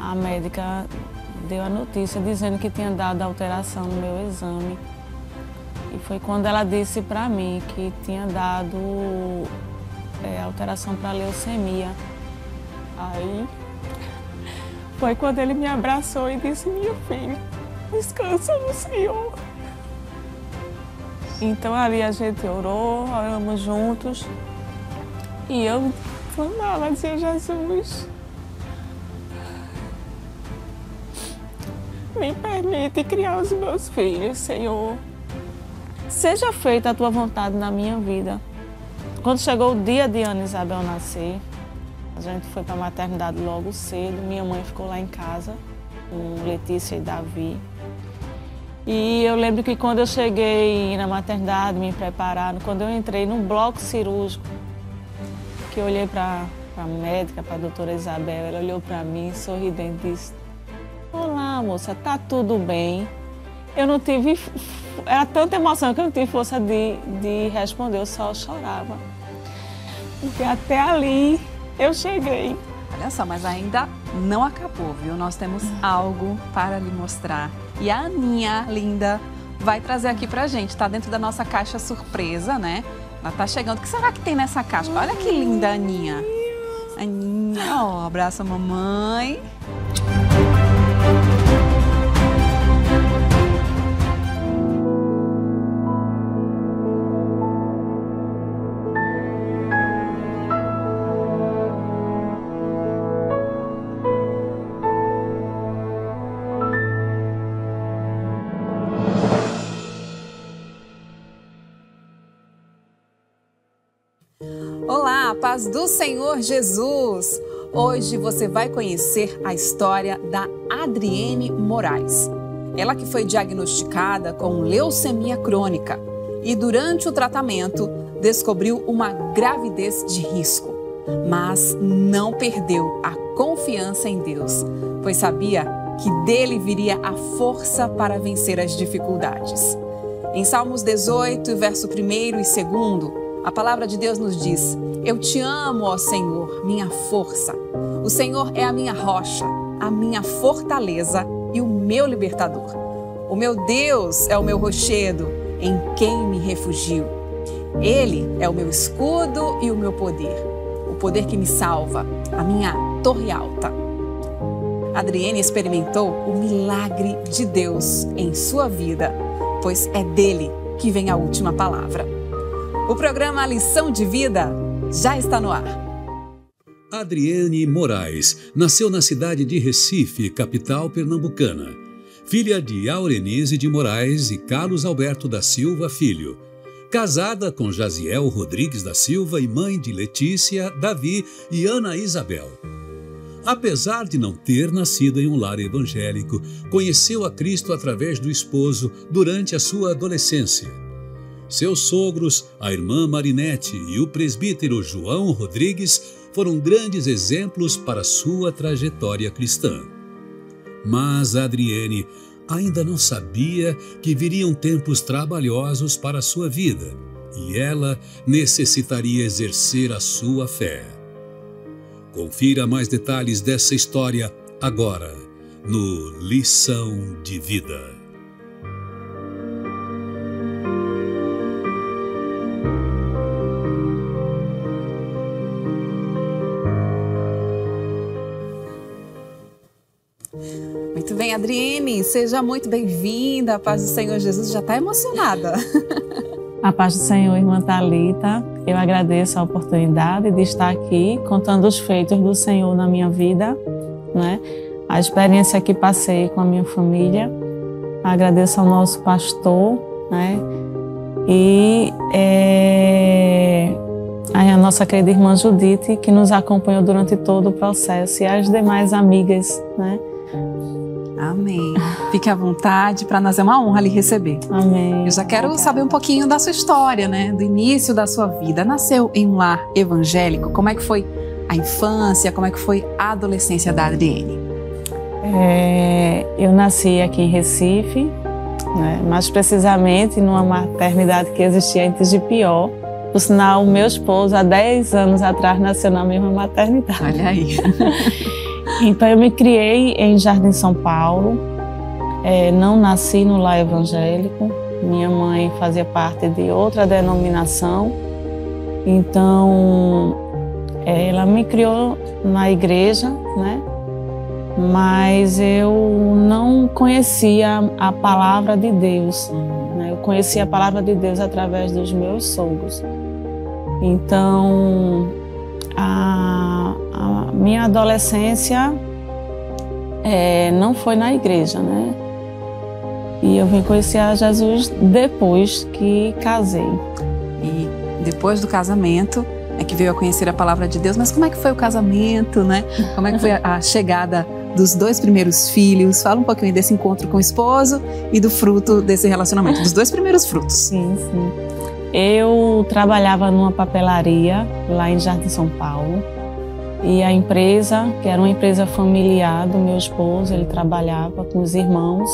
a médica deu a notícia dizendo que tinha dado alteração no meu exame. E foi quando ela disse para mim que tinha dado alteração para leucemia. Aí foi quando ele me abraçou e disse: minha filha, descansa no Senhor. Então ali a gente oramos juntos e eu clamava, dizia: Jesus, me permite criar os meus filhos, Senhor. Seja feita a tua vontade na minha vida. Quando chegou o dia de Ana Isabel nascer, a gente foi para a maternidade logo cedo. Minha mãe ficou lá em casa com Letícia e Davi. E eu lembro que quando eu cheguei na maternidade, me prepararam, quando eu entrei no bloco cirúrgico, que eu olhei para a médica, para a doutora Isabel, ela olhou para mim, sorridente, e disse: olá, moça, tá tudo bem? Eu não tive... Era tanta emoção que eu não tive força de responder, eu só chorava. Porque até ali eu cheguei. Olha só, mas ainda não acabou, viu? Nós temos algo para lhe mostrar. E a Aninha, linda, vai trazer aqui pra gente. Tá dentro da nossa caixa surpresa, né? Ela tá chegando. O que será que tem nessa caixa? Olha que linda, Aninha. Aninha, ó, abraça a mamãe. Olá, paz do Senhor Jesus! Hoje você vai conhecer a história da Adriene Moraes. Ela que foi diagnosticada com leucemia crônica e durante o tratamento descobriu uma gravidez de risco, mas não perdeu a confiança em Deus, pois sabia que dele viria a força para vencer as dificuldades. Em Salmos 18, verso 1 e 2, a palavra de Deus nos diz: eu te amo, ó Senhor, minha força. O Senhor é a minha rocha, a minha fortaleza e o meu libertador. O meu Deus é o meu rochedo, em quem me refugio. Ele é o meu escudo e o meu poder, o poder que me salva, a minha torre alta. Adriene experimentou o milagre de Deus em sua vida, pois é dele que vem a última palavra. O programa Lição de Vida já está no ar. Adriene Moraes nasceu na cidade de Recife, capital pernambucana. Filha de Aurenise de Moraes e Carlos Alberto da Silva Filho. Casada com Jaziel Rodrigues da Silva e mãe de Letícia, Davi e Ana Isabel. Apesar de não ter nascido em um lar evangélico, conheceu a Cristo através do esposo durante a sua adolescência. Seus sogros, a irmã Marinete e o presbítero João Rodrigues, foram grandes exemplos para sua trajetória cristã. Mas Adriene ainda não sabia que viriam tempos trabalhosos para a sua vida e ela necessitaria exercer a sua fé. Confira mais detalhes dessa história agora no Lição de Vida. Muito bem, Adriene, seja muito bem-vinda. A paz do Senhor Jesus, já está emocionada. A paz do Senhor, irmã Thalita. Eu agradeço a oportunidade de estar aqui contando os feitos do Senhor na minha vida, né? A experiência que passei com a minha família. Agradeço ao nosso pastor, né? E a nossa querida irmã Judite, que nos acompanhou durante todo o processo, e as demais amigas, né? Amém. Fique à vontade, para nós é uma honra lhe receber. Amém. Eu já quero saber um pouquinho da sua história, né? Do início da sua vida. Nasceu em um lar evangélico. Como é que foi a infância? Como é que foi a adolescência da Adriene? Eu nasci aqui em Recife, né? Mais precisamente numa maternidade que existia antes de Pior. Por sinal, o meu esposo, há 10 anos atrás, nasceu na mesma maternidade. Olha aí. Então eu me criei em Jardim São Paulo, não nasci no lar evangélico, minha mãe fazia parte de outra denominação, então ela me criou na igreja, né? Mas eu não conhecia a palavra de Deus, né? Eu conhecia a palavra de Deus através dos meus sogros. Então, a minha adolescência não foi na igreja, né? E eu vim conhecer a Jesus depois que casei. E depois do casamento é que veio a conhecer a palavra de Deus. Mas como é que foi o casamento, né? Como é que foi a chegada dos 2 primeiros filhos? Fala um pouquinho desse encontro com o esposo e do fruto desse relacionamento, dos 2 primeiros frutos. Sim, sim. Eu trabalhava numa papelaria lá em Jardim São Paulo e a empresa, que era uma empresa familiar do meu esposo, ele trabalhava com os irmãos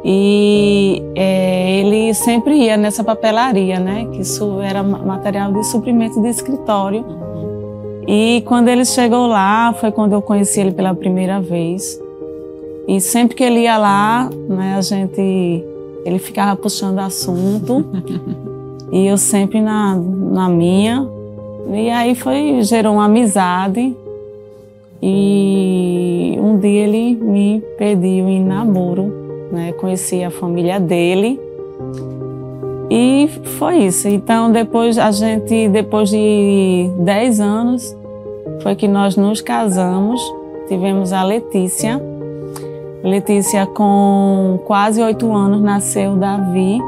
e ele sempre ia nessa papelaria, né? Que isso era material de suprimento de escritório. E quando ele chegou lá, foi quando eu conheci ele pela primeira vez. E sempre que ele ia lá, né, ele ficava puxando assunto. E eu sempre na minha. E aí gerou uma amizade. E um dia ele me pediu em namoro, né? Conheci a família dele. E foi isso. Então depois de 10 anos, foi que nós nos casamos. Tivemos a Letícia. Letícia, com quase 8 anos, nasceu Davi.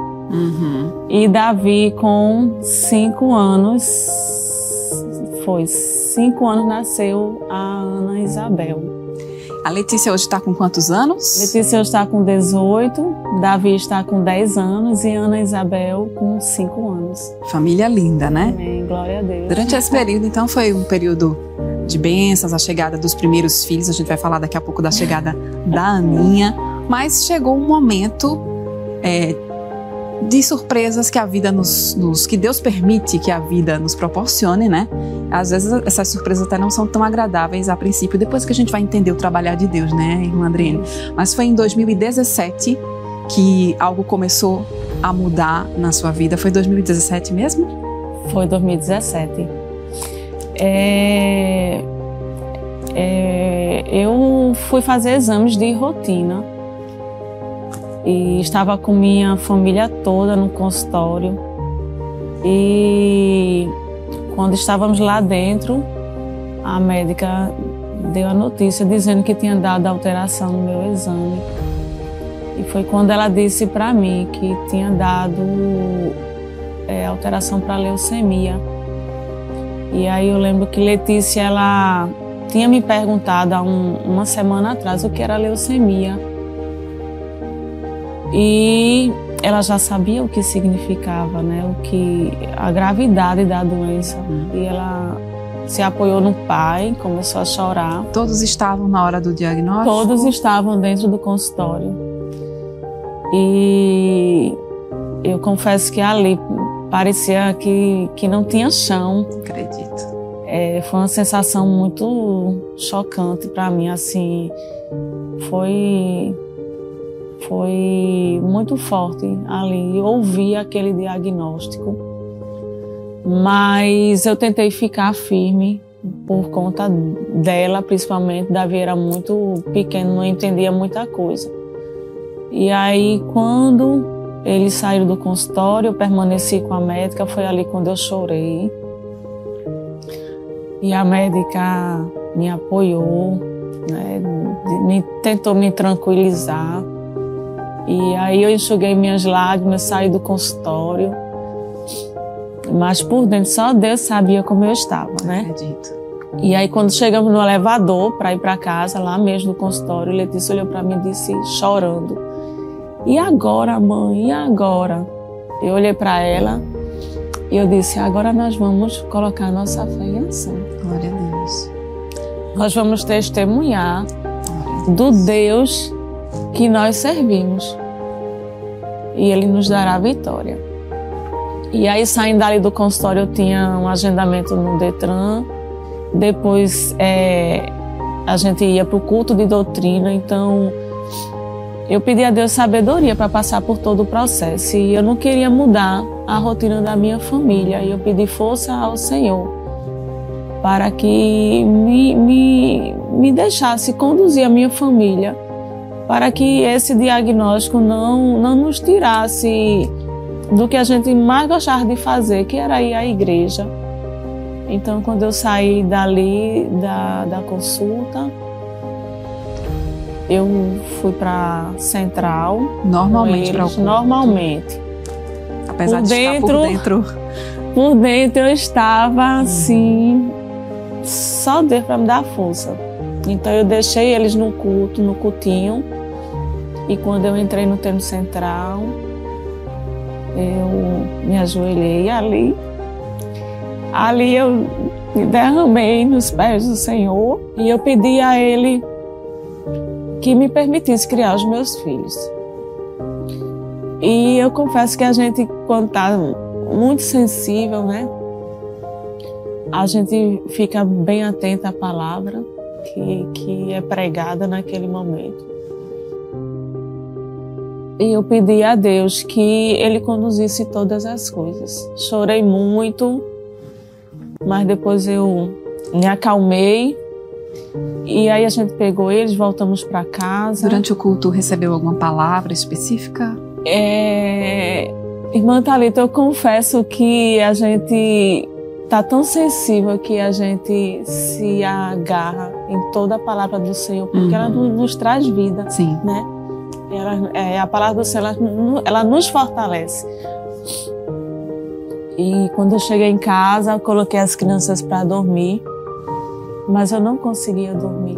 E Davi, com 5 anos, 5 anos, nasceu a Ana Isabel. A Letícia hoje está com quantos anos? Letícia hoje está com 18, Davi está com 10 anos e Ana Isabel com 5 anos. Família linda, né? Amém, glória a Deus. Durante esse período, então, foi um período de bênçãos, a chegada dos primeiros filhos. A gente vai falar daqui a pouco da chegada da Aninha. Mas chegou um momento de surpresas que a vida que Deus permite que a vida nos proporcione, né? Às vezes essas surpresas até não são tão agradáveis a princípio, depois que a gente vai entender o trabalhar de Deus, né, irmã Adriene? Mas foi em 2017 que algo começou a mudar na sua vida. Foi 2017 mesmo? Foi 2017. Eu fui fazer exames de rotina. E estava com minha família toda no consultório. E quando estávamos lá dentro, a médica deu a notícia dizendo que tinha dado alteração no meu exame. E foi quando ela disse para mim que tinha dado alteração para leucemia. E aí eu lembro que Letícia, ela tinha me perguntado há uma semana atrás o que era leucemia. E ela já sabia o que significava, né? A gravidade da doença. E ela se apoiou no pai, começou a chorar. Todos estavam na hora do diagnóstico? Todos estavam dentro do consultório. E eu confesso que ali parecia que não tinha chão. Acredito. Foi uma sensação muito chocante para mim, assim. Foi muito forte ali, ouvir aquele diagnóstico. Mas eu tentei ficar firme por conta dela, principalmente. Davi era muito pequeno, não entendia muita coisa. E aí, quando ele saiu do consultório, eu permaneci com a médica, foi ali quando eu chorei. E a médica me apoiou, né, tentou me tranquilizar. E aí eu enxuguei minhas lágrimas, saí do consultório. Mas por dentro só Deus sabia como eu estava, né? Acredito. E aí quando chegamos no elevador para ir para casa, lá mesmo no consultório, Letícia olhou para mim e disse, chorando: "E agora, mãe? E agora?" Eu olhei para ela e eu disse: "Agora nós vamos colocar nossa fé em ação. Glória a Deus. Nós vamos testemunhar do Deus que nós servimos. E Ele nos dará a vitória." E aí, saindo dali do consultório, eu tinha um agendamento no Detran. Depois, a gente ia para o culto de doutrina, então eu pedi a Deus sabedoria para passar por todo o processo. E eu não queria mudar a rotina da minha família. E eu pedi força ao Senhor para que me deixasse conduzir a minha família, para que esse diagnóstico não nos tirasse do que a gente mais gostava de fazer, que era ir à igreja. Então, quando eu saí dali da consulta, eu fui para Central. Normalmente para o culto? Normalmente. Apesar de estar por dentro. Por dentro eu estava assim, só Deus para me dar força. Então eu deixei eles no culto, no cultinho. E quando eu entrei no termo central, eu me ajoelhei ali. Ali eu me derramei nos pés do Senhor e eu pedi a Ele que me permitisse criar os meus filhos. E eu confesso que a gente, quando está muito sensível, né? A gente fica bem atenta à palavra que é pregada naquele momento. E eu pedi a Deus que Ele conduzisse todas as coisas. Chorei muito, mas depois eu me acalmei. E aí a gente pegou eles, voltamos para casa. Durante o culto recebeu alguma palavra específica? Irmã Thalita, eu confesso que a gente está tão sensível que a gente se agarra em toda a palavra do Senhor, porque ela nos traz vida. Sim. Né? A palavra do Senhor, ela nos fortalece. E quando eu cheguei em casa, eu coloquei as crianças para dormir, mas eu não conseguia dormir.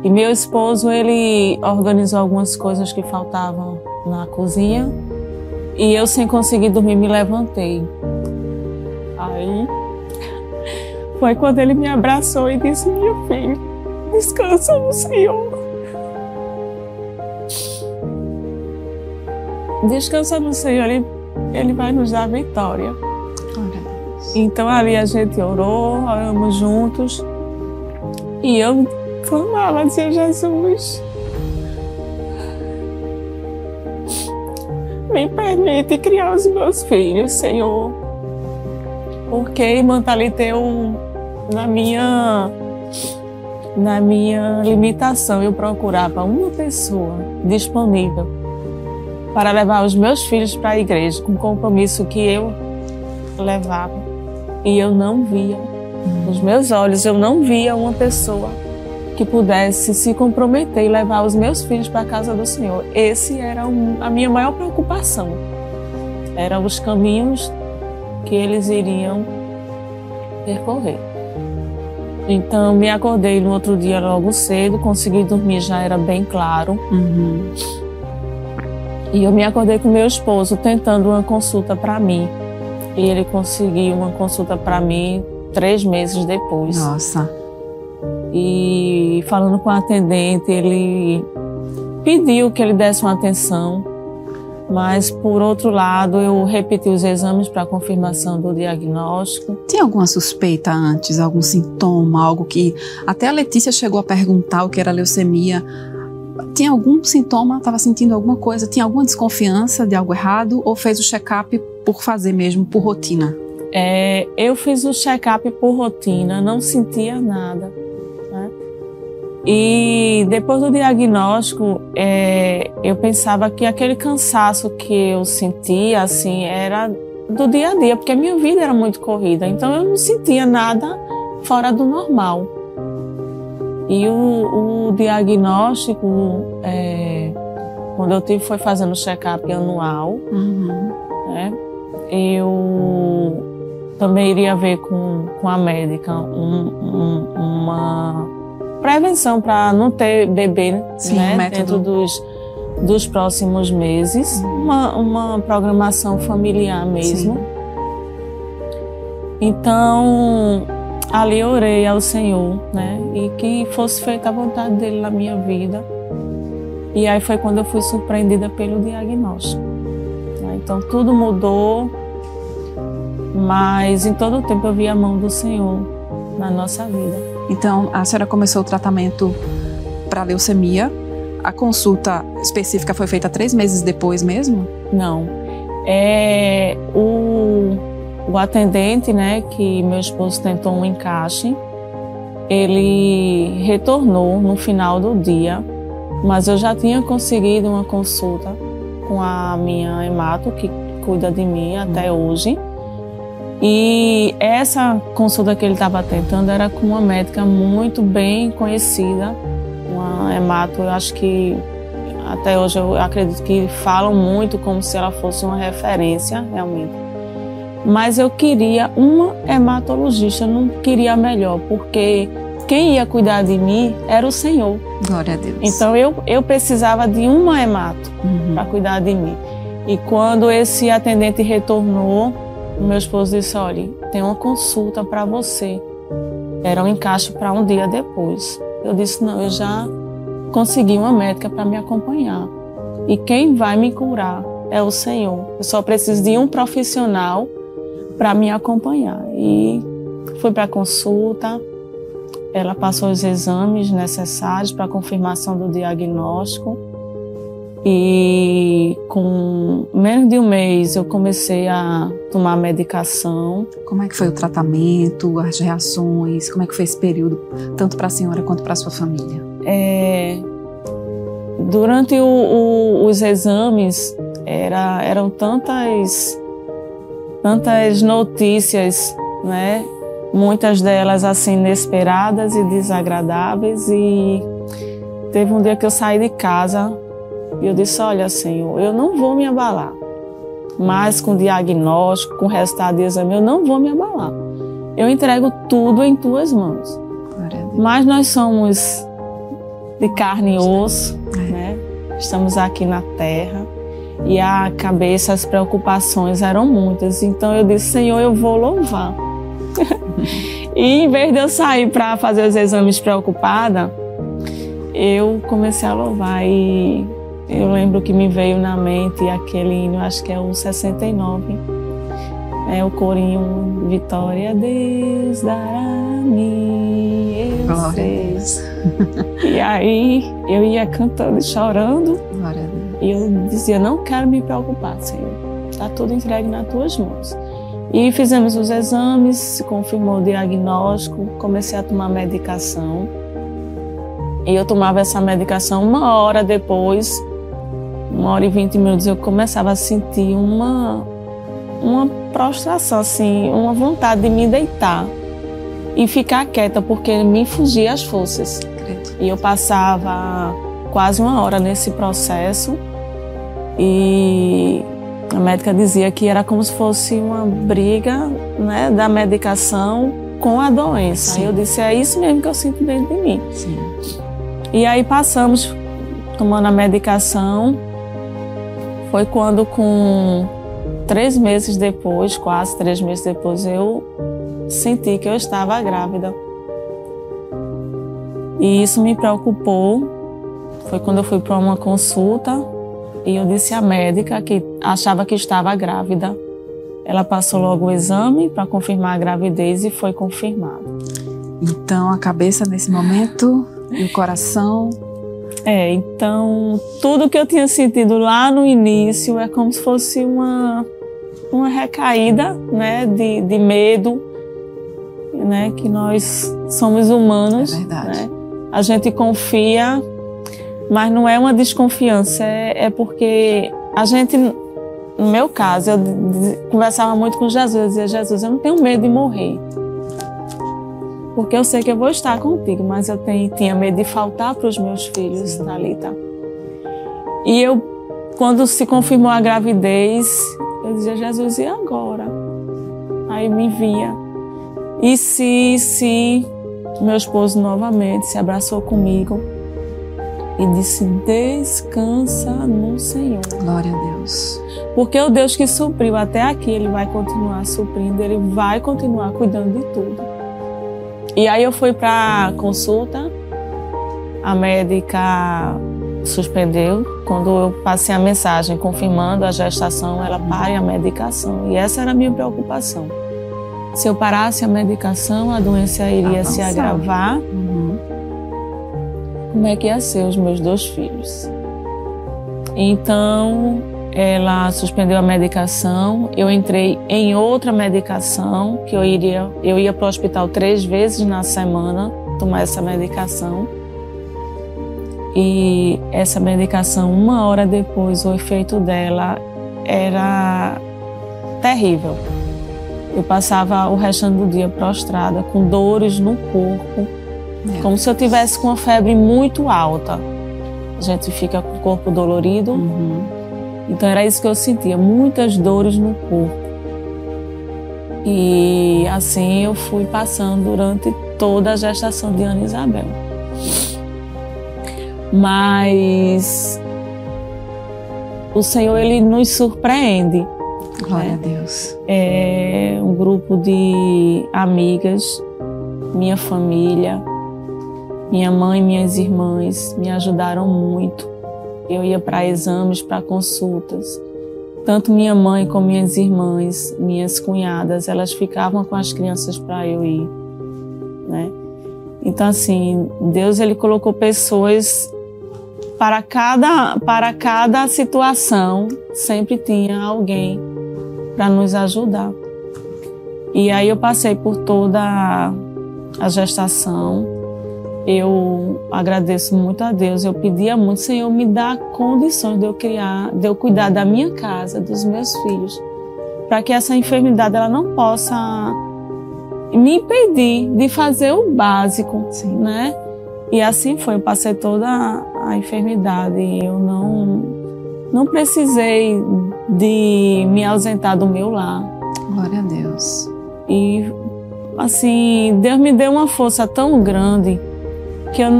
E meu esposo, ele organizou algumas coisas que faltavam na cozinha e eu, sem conseguir dormir, me levantei. Aí foi quando ele me abraçou e disse: minha filha, descansa no Senhor. Descansa no Senhor, Ele vai nos dar vitória. Então ali a gente oramos juntos e eu clamava, dizia: Jesus, me permite criar os meus filhos, Senhor. Porque, irmã Thalita, na minha limitação, eu procurava uma pessoa disponível para levar os meus filhos para a igreja, com o compromisso que eu levava. E eu não via, nos meus olhos, eu não via uma pessoa que pudesse se comprometer e levar os meus filhos para a casa do Senhor. Esse era a minha maior preocupação. Eram os caminhos que eles iriam percorrer. Então, me acordei no outro dia logo cedo, consegui dormir, já era bem claro. E eu me acordei com meu esposo tentando uma consulta para mim. E ele conseguiu uma consulta para mim 3 meses depois. Nossa. E falando com a atendente, ele pediu que ele desse uma atenção, mas por outro lado eu repeti os exames para confirmação do diagnóstico. Tinha alguma suspeita antes, algum sintoma, algo que até a Letícia chegou a perguntar o que era leucemia? Tinha algum sintoma, estava sentindo alguma coisa, tinha alguma desconfiança de algo errado ou fez o check-up por fazer mesmo, por rotina? Eu fiz o check-up por rotina, não sentia nada, né? E depois do diagnóstico, eu pensava que aquele cansaço que eu sentia, assim, era do dia a dia, porque a minha vida era muito corrida, então eu não sentia nada fora do normal. E o diagnóstico, quando eu tive, foi fazendo o check-up anual, né? Eu também iria ver com a médica uma prevenção para não ter bebê. Sim, né? Dentro dos próximos meses, uma programação familiar mesmo. Sim. Então, ali eu orei ao Senhor, né? E que fosse feita a vontade dele na minha vida. E aí foi quando eu fui surpreendida pelo diagnóstico. Então tudo mudou, mas em todo o tempo eu vi a mão do Senhor na nossa vida. Então, a senhora começou o tratamento para leucemia. A consulta específica foi feita 3 meses depois mesmo? Não. O atendente, né, que meu esposo tentou um encaixe, ele retornou no final do dia, mas eu já tinha conseguido uma consulta com a minha hemato, que cuida de mim até hoje. E essa consulta que ele estava tentando era com uma médica muito bem conhecida, uma hemato, eu acho que até hoje eu acredito que falam muito como se ela fosse uma referência, realmente. Mas eu queria uma hematologista, eu não queria a melhor, porque quem ia cuidar de mim era o Senhor. Glória a Deus. Então eu precisava de uma hemato para cuidar de mim. E quando esse atendente retornou, o meu esposo disse, olha, tem uma consulta para você. Era um encaixe para um dia depois. Eu disse, não, eu já consegui uma médica para me acompanhar. E quem vai me curar é o Senhor. Eu só preciso de um profissional para me acompanhar. E fui para a consulta, ela passou os exames necessários para a confirmação do diagnóstico. E com menos de um mês eu comecei a tomar medicação. Como é que foi o tratamento, as reações? Como é que foi esse período, tanto para a senhora quanto para a sua família? Durante os exames eram tantas notícias, né? Muitas delas assim inesperadas e desagradáveis. E teve um dia que eu saí de casa e eu disse, olha, Senhor, eu não vou me abalar, mas com diagnóstico, com resultado de exame, eu não vou me abalar. Eu entrego tudo em tuas mãos. Mas nós somos de carne e osso, né? Estamos aqui na terra e a cabeça, as preocupações eram muitas. Então eu disse, Senhor, eu vou louvar. E em vez de eu sair para fazer os exames preocupada, eu comecei a louvar. E eu lembro que me veio na mente aquele hino, acho que é o 69, o corinho, Vitória Deus dará-me, eu sei. E aí eu ia cantando e chorando. Glória a Deus. E eu dizia, não quero me preocupar, Senhor, está tudo entregue nas tuas mãos. E fizemos os exames, se confirmou o diagnóstico, comecei a tomar medicação. E eu tomava essa medicação 1 hora depois, 1h20 eu começava a sentir uma prostração, assim, uma vontade de me deitar e ficar quieta, porque me fugia as forças. E eu passava quase 1 hora nesse processo e a médica dizia que era como se fosse uma briga, né, da medicação com a doença. Sim. Aí eu disse, é isso mesmo que eu sinto dentro de mim. Sim. E aí passamos tomando a medicação. Foi quando, com 3 meses depois, quase 3 meses depois, eu senti que eu estava grávida. E isso me preocupou. Foi quando eu fui para uma consulta e eu disse à médica que achava que estava grávida. Ela passou logo o exame para confirmar a gravidez e foi confirmado. Então, a cabeça nesse momento e o coração... Então, tudo que eu tinha sentido lá no início é como se fosse uma recaída, né, de medo, né, que nós somos humanos. É verdade. Né? A gente confia, mas não é uma desconfiança, é porque a gente, no meu caso, eu conversava muito com Jesus, eu dizia, Jesus, eu não tenho medo de morrer, porque eu sei que eu vou estar contigo, mas eu tinha medo de faltar para os meus filhos, Thalita. E eu, quando se confirmou a gravidez, eu dizia, Jesus, e agora? Aí me vinha. E se meu esposo novamente se abraçou comigo e disse, descansa no Senhor. Glória a Deus. Porque o Deus que supriu até aqui, Ele vai continuar suprindo, Ele vai continuar cuidando de tudo. E aí eu fui para consulta, a médica suspendeu. Quando eu passei a mensagem confirmando a gestação, ela para a medicação. E essa era a minha preocupação. se eu parasse a medicação, a doença iria se agravar. Como é que ia ser os meus 2 filhos? Então, ela suspendeu a medicação, eu entrei em outra medicação, que eu ia para o hospital 3 vezes na semana tomar essa medicação. E essa medicação, 1 hora depois, o efeito dela era terrível. Eu passava o restante do dia prostrada, com dores no corpo, como se eu tivesse com uma febre muito alta. A gente fica com o corpo dolorido. Então era isso que eu sentia, muitas dores no corpo. E assim eu fui passando durante toda a gestação de Ana Isabel. Mas o Senhor, Ele nos surpreende. Glória a Deus. É um grupo de amigas, minha família, minha mãe e minhas irmãs me ajudaram muito. Eu ia para exames, para consultas. Tanto minha mãe como minhas irmãs, minhas cunhadas, elas ficavam com as crianças para eu ir, né? Então, assim, Deus, Ele colocou pessoas para cada situação, sempre tinha alguém para nos ajudar. E aí eu passei por toda a gestação. Eu agradeço muito a Deus. Eu pedia muito, Senhor, me dá condições de eu cuidar da minha casa, dos meus filhos, para que essa enfermidade ela não possa me impedir de fazer o básico, né? E assim foi. Eu passei toda a enfermidade. Eu não precisei de me ausentar do meu lar. Glória a Deus. E assim, Deus me deu uma força tão grande que eu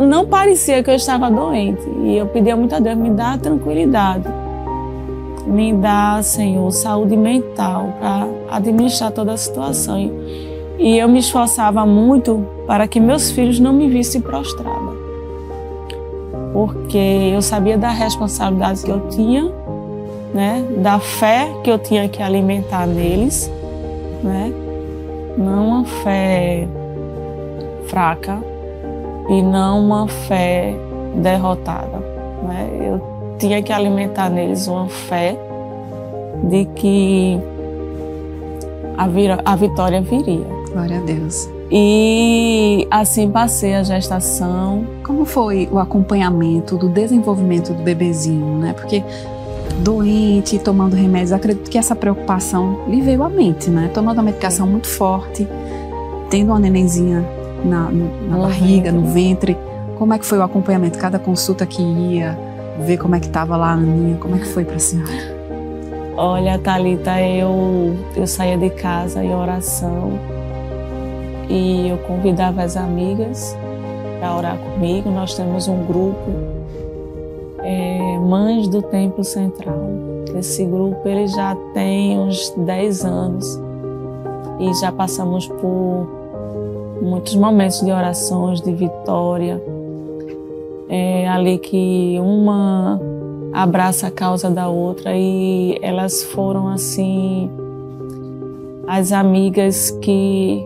não parecia que eu estava doente. E eu pedia muito a Deus, me dá tranquilidade. Me dá, Senhor, saúde mental para administrar toda a situação. E eu me esforçava muito para que meus filhos não me vissem prostrada. Porque eu sabia da responsabilidade que eu tinha, né? Da fé que eu tinha que alimentar neles, né? Não uma fé fraca e não uma fé derrotada, né? Eu tinha que alimentar neles uma fé de que a vitória viria. Glória a Deus. E assim passei a gestação. Como foi o acompanhamento do desenvolvimento do bebezinho, né? Porque doente, tomando remédios, acredito que essa preocupação lhe veio à mente, né? Tomando uma medicação muito forte, tendo uma nenenzinha na barriga, no ventre. Como é que foi o acompanhamento? Cada consulta que ia, ver como é que estava lá a Aninha, como é que foi para a senhora? Olha, Thalita, eu saía de casa em oração e eu convidava as amigas para orar comigo. Nós temos um grupo, Mães do Templo Central. Esse grupo ele já tem uns 10 anos e já passamos por muitos momentos de orações, de vitória. É ali que uma abraça a causa da outra e elas foram assim as amigas que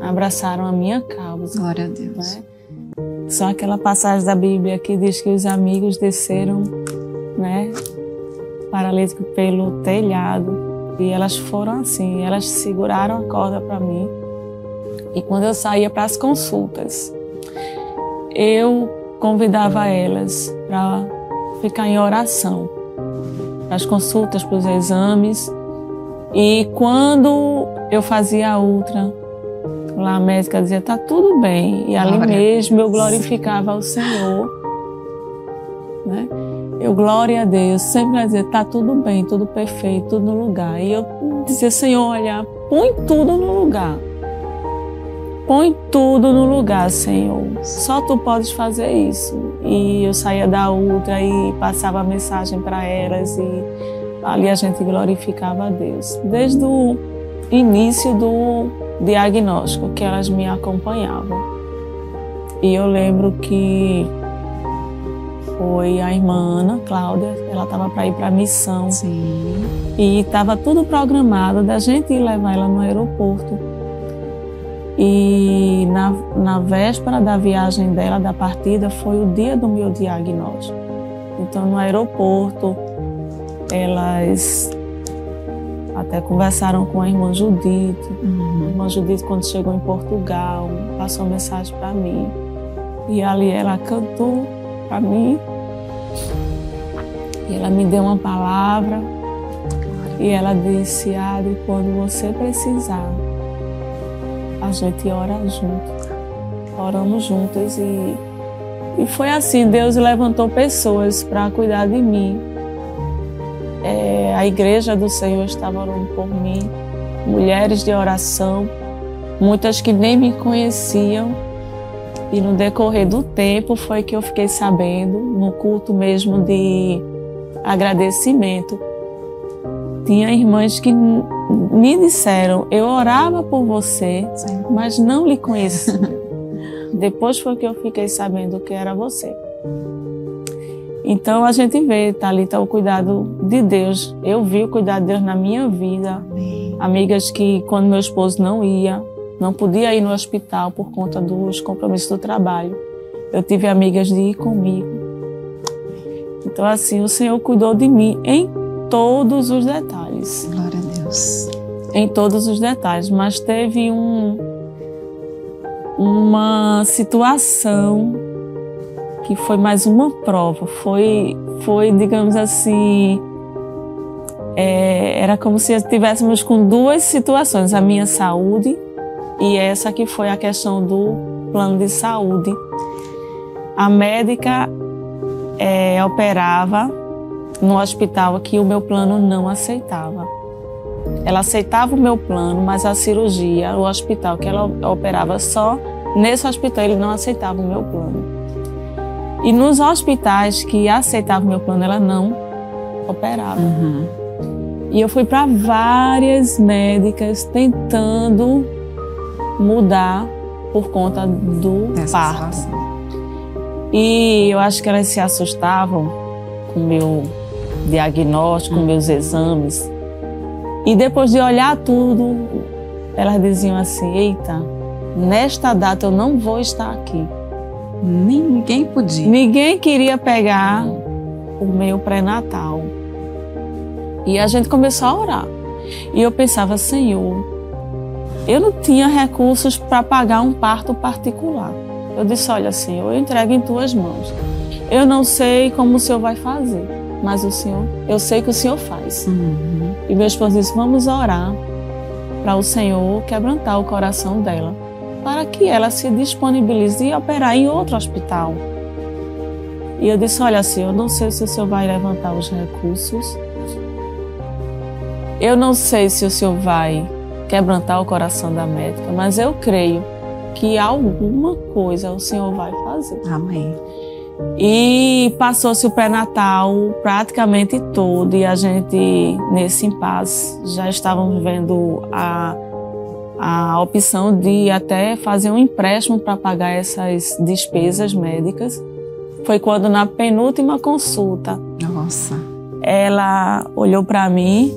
abraçaram a minha causa. Glória a Deus. Né? Só aquela passagem da Bíblia que diz que os amigos desceram, né, paralítico pelo telhado e elas foram assim, elas seguraram a corda para mim. E quando eu saía para as consultas, eu convidava elas para ficar em oração, para as consultas, para os exames. E quando eu fazia a ultra, lá a médica dizia, tá tudo bem. E ali mesmo eu glorificava ao Senhor, né? Eu, glória a Deus, sempre ia dizer, tá tudo bem, tudo perfeito, tudo no lugar. E eu dizia, Senhor, olha, põe tudo no lugar. Põe tudo no lugar, Senhor. Só Tu podes fazer isso. E eu saía da ultra e passava a mensagem para elas e ali a gente glorificava a Deus. Desde o início do diagnóstico que elas me acompanhavam. E eu lembro que foi a irmã Ana Cláudia. Ela estava para ir para a missão. Sim. E estava tudo programado da gente ir levar ela no aeroporto. E na véspera da viagem dela, da partida, foi o dia do meu diagnóstico. Então, no aeroporto, elas até conversaram com a irmã Judite. A irmã Judite, quando chegou em Portugal, passou mensagem para mim. E ali ela cantou para mim. E ela me deu uma palavra. E ela disse: Adri, quando você precisar, a gente ora junto. Oramos juntas e foi assim, Deus levantou pessoas para cuidar de mim. A igreja do Senhor estava orando por mim, mulheres de oração, muitas que nem me conheciam. E no decorrer do tempo foi que eu fiquei sabendo, no culto mesmo de agradecimento, tinha irmãs que me disseram: eu orava por você, mas não lhe conhecia. Depois foi que eu fiquei sabendo que era você. Então a gente vê, Thalita, o cuidado de Deus. Eu vi o cuidado de Deus na minha vida. Amém. Amigas que, quando meu esposo não podia ir no hospital por conta dos compromissos do trabalho, eu tive amigas de ir comigo. Então assim, o Senhor cuidou de mim em todos os detalhes. Glória a Deus. Em todos os detalhes, mas teve uma situação que foi mais uma prova. Foi, digamos assim, era como se estivéssemos com duas situações, a minha saúde e essa que foi a questão do plano de saúde. A médica operava no hospital que o meu plano não aceitava. Ela aceitava o meu plano, mas a cirurgia, o hospital que ela operava só, nesse hospital ele não aceitava o meu plano. E nos hospitais que aceitavam o meu plano, ela não operava. E eu fui para várias médicas tentando mudar por conta do parto. E eu acho que elas se assustavam com o meu diagnóstico, com meus exames. E depois de olhar tudo, elas diziam assim: eita, nesta data eu não vou estar aqui. Ninguém podia. Ninguém queria pegar o meu pré-natal. E a gente começou a orar. E eu pensava: Senhor, eu não tinha recursos para pagar um parto particular. Eu disse: olha, Senhor, eu entrego em tuas mãos. Eu não sei como o Senhor vai fazer, mas o Senhor, eu sei que o Senhor faz. E meu esposo disse: vamos orar para o Senhor quebrantar o coração dela, para que ela se disponibilize e operar em outro hospital. E eu disse: olha, Senhor, eu não sei se o Senhor vai levantar os recursos. Eu não sei se o Senhor vai quebrantar o coração da médica, mas eu creio que alguma coisa o Senhor vai fazer. Amém. E passou-se o pré-natal praticamente todo, e a gente, nesse impasse, já estávamos vendo a opção de até fazer um empréstimo para pagar essas despesas médicas. Foi quando, na penúltima consulta, Nossa, ela olhou para mim,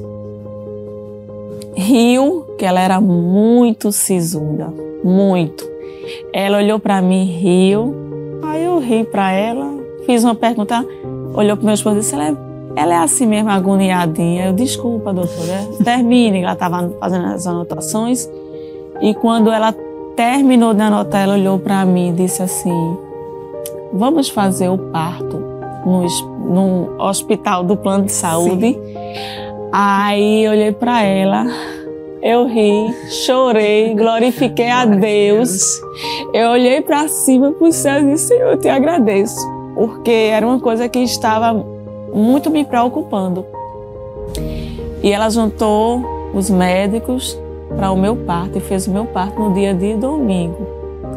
riu, que ela era muito sisuda, muito. Ela olhou para mim, riu. Aí eu ri para ela, fiz uma pergunta, olhou para o meu esposo e disse: ela é assim mesmo, agoniadinha. Eu: desculpa, doutora, termine. Ela estava fazendo as anotações. E quando ela terminou de anotar, ela olhou para mim e disse assim: vamos fazer o parto no hospital do plano de saúde? Sim. Aí eu olhei para ela, eu ri, chorei, glorifiquei a Deus. Eu olhei para cima, para o céu, e disse: Senhor, eu te agradeço, porque era uma coisa que estava muito me preocupando. E ela juntou os médicos para o meu parto e fez o meu parto no dia de domingo.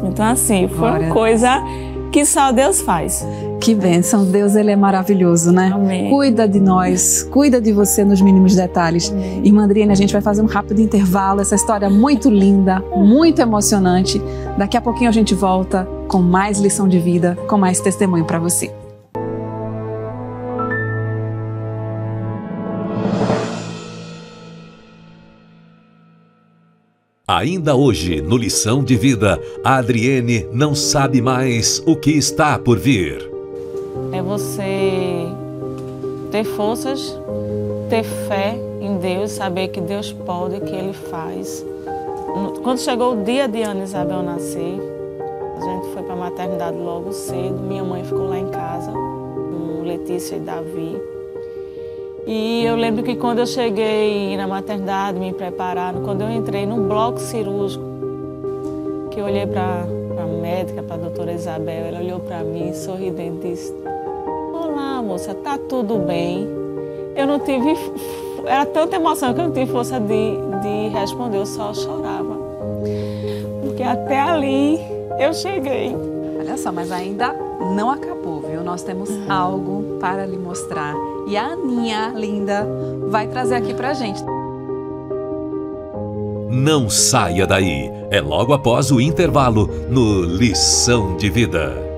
Então assim, foi uma coisa que só Deus faz. Que bênção, Deus, Ele é maravilhoso, né? Amém. Cuida de nós, cuida de você nos mínimos detalhes. Amém. Irmã Adriene, a gente vai fazer um rápido intervalo, essa história é muito linda, muito emocionante. Daqui a pouquinho a gente volta com mais lição de vida, com mais testemunho para você. Ainda hoje, no Lição de Vida, a Adriene não sabe mais o que está por vir. É você ter forças, ter fé em Deus, saber que Deus pode, que Ele faz. Quando chegou o dia de Ana Isabel nascer, a gente foi para a maternidade logo cedo. Minha mãe ficou lá em casa, com Letícia e Davi. E eu lembro que quando eu cheguei na maternidade, me prepararam, quando eu entrei no bloco cirúrgico, que eu olhei para a médica, para a doutora Isabel, ela olhou para mim, sorridente, e disse: "Olá, moça, tá tudo bem?" Eu não tive, era tanta emoção que eu não tive força de responder, eu só chorava. Porque até ali eu cheguei. Olha só, mas ainda não acabou, viu? Nós temos algo para lhe mostrar. E a Aninha, linda, vai trazer aqui pra gente. Não saia daí. É logo após o intervalo no Lição de Vida.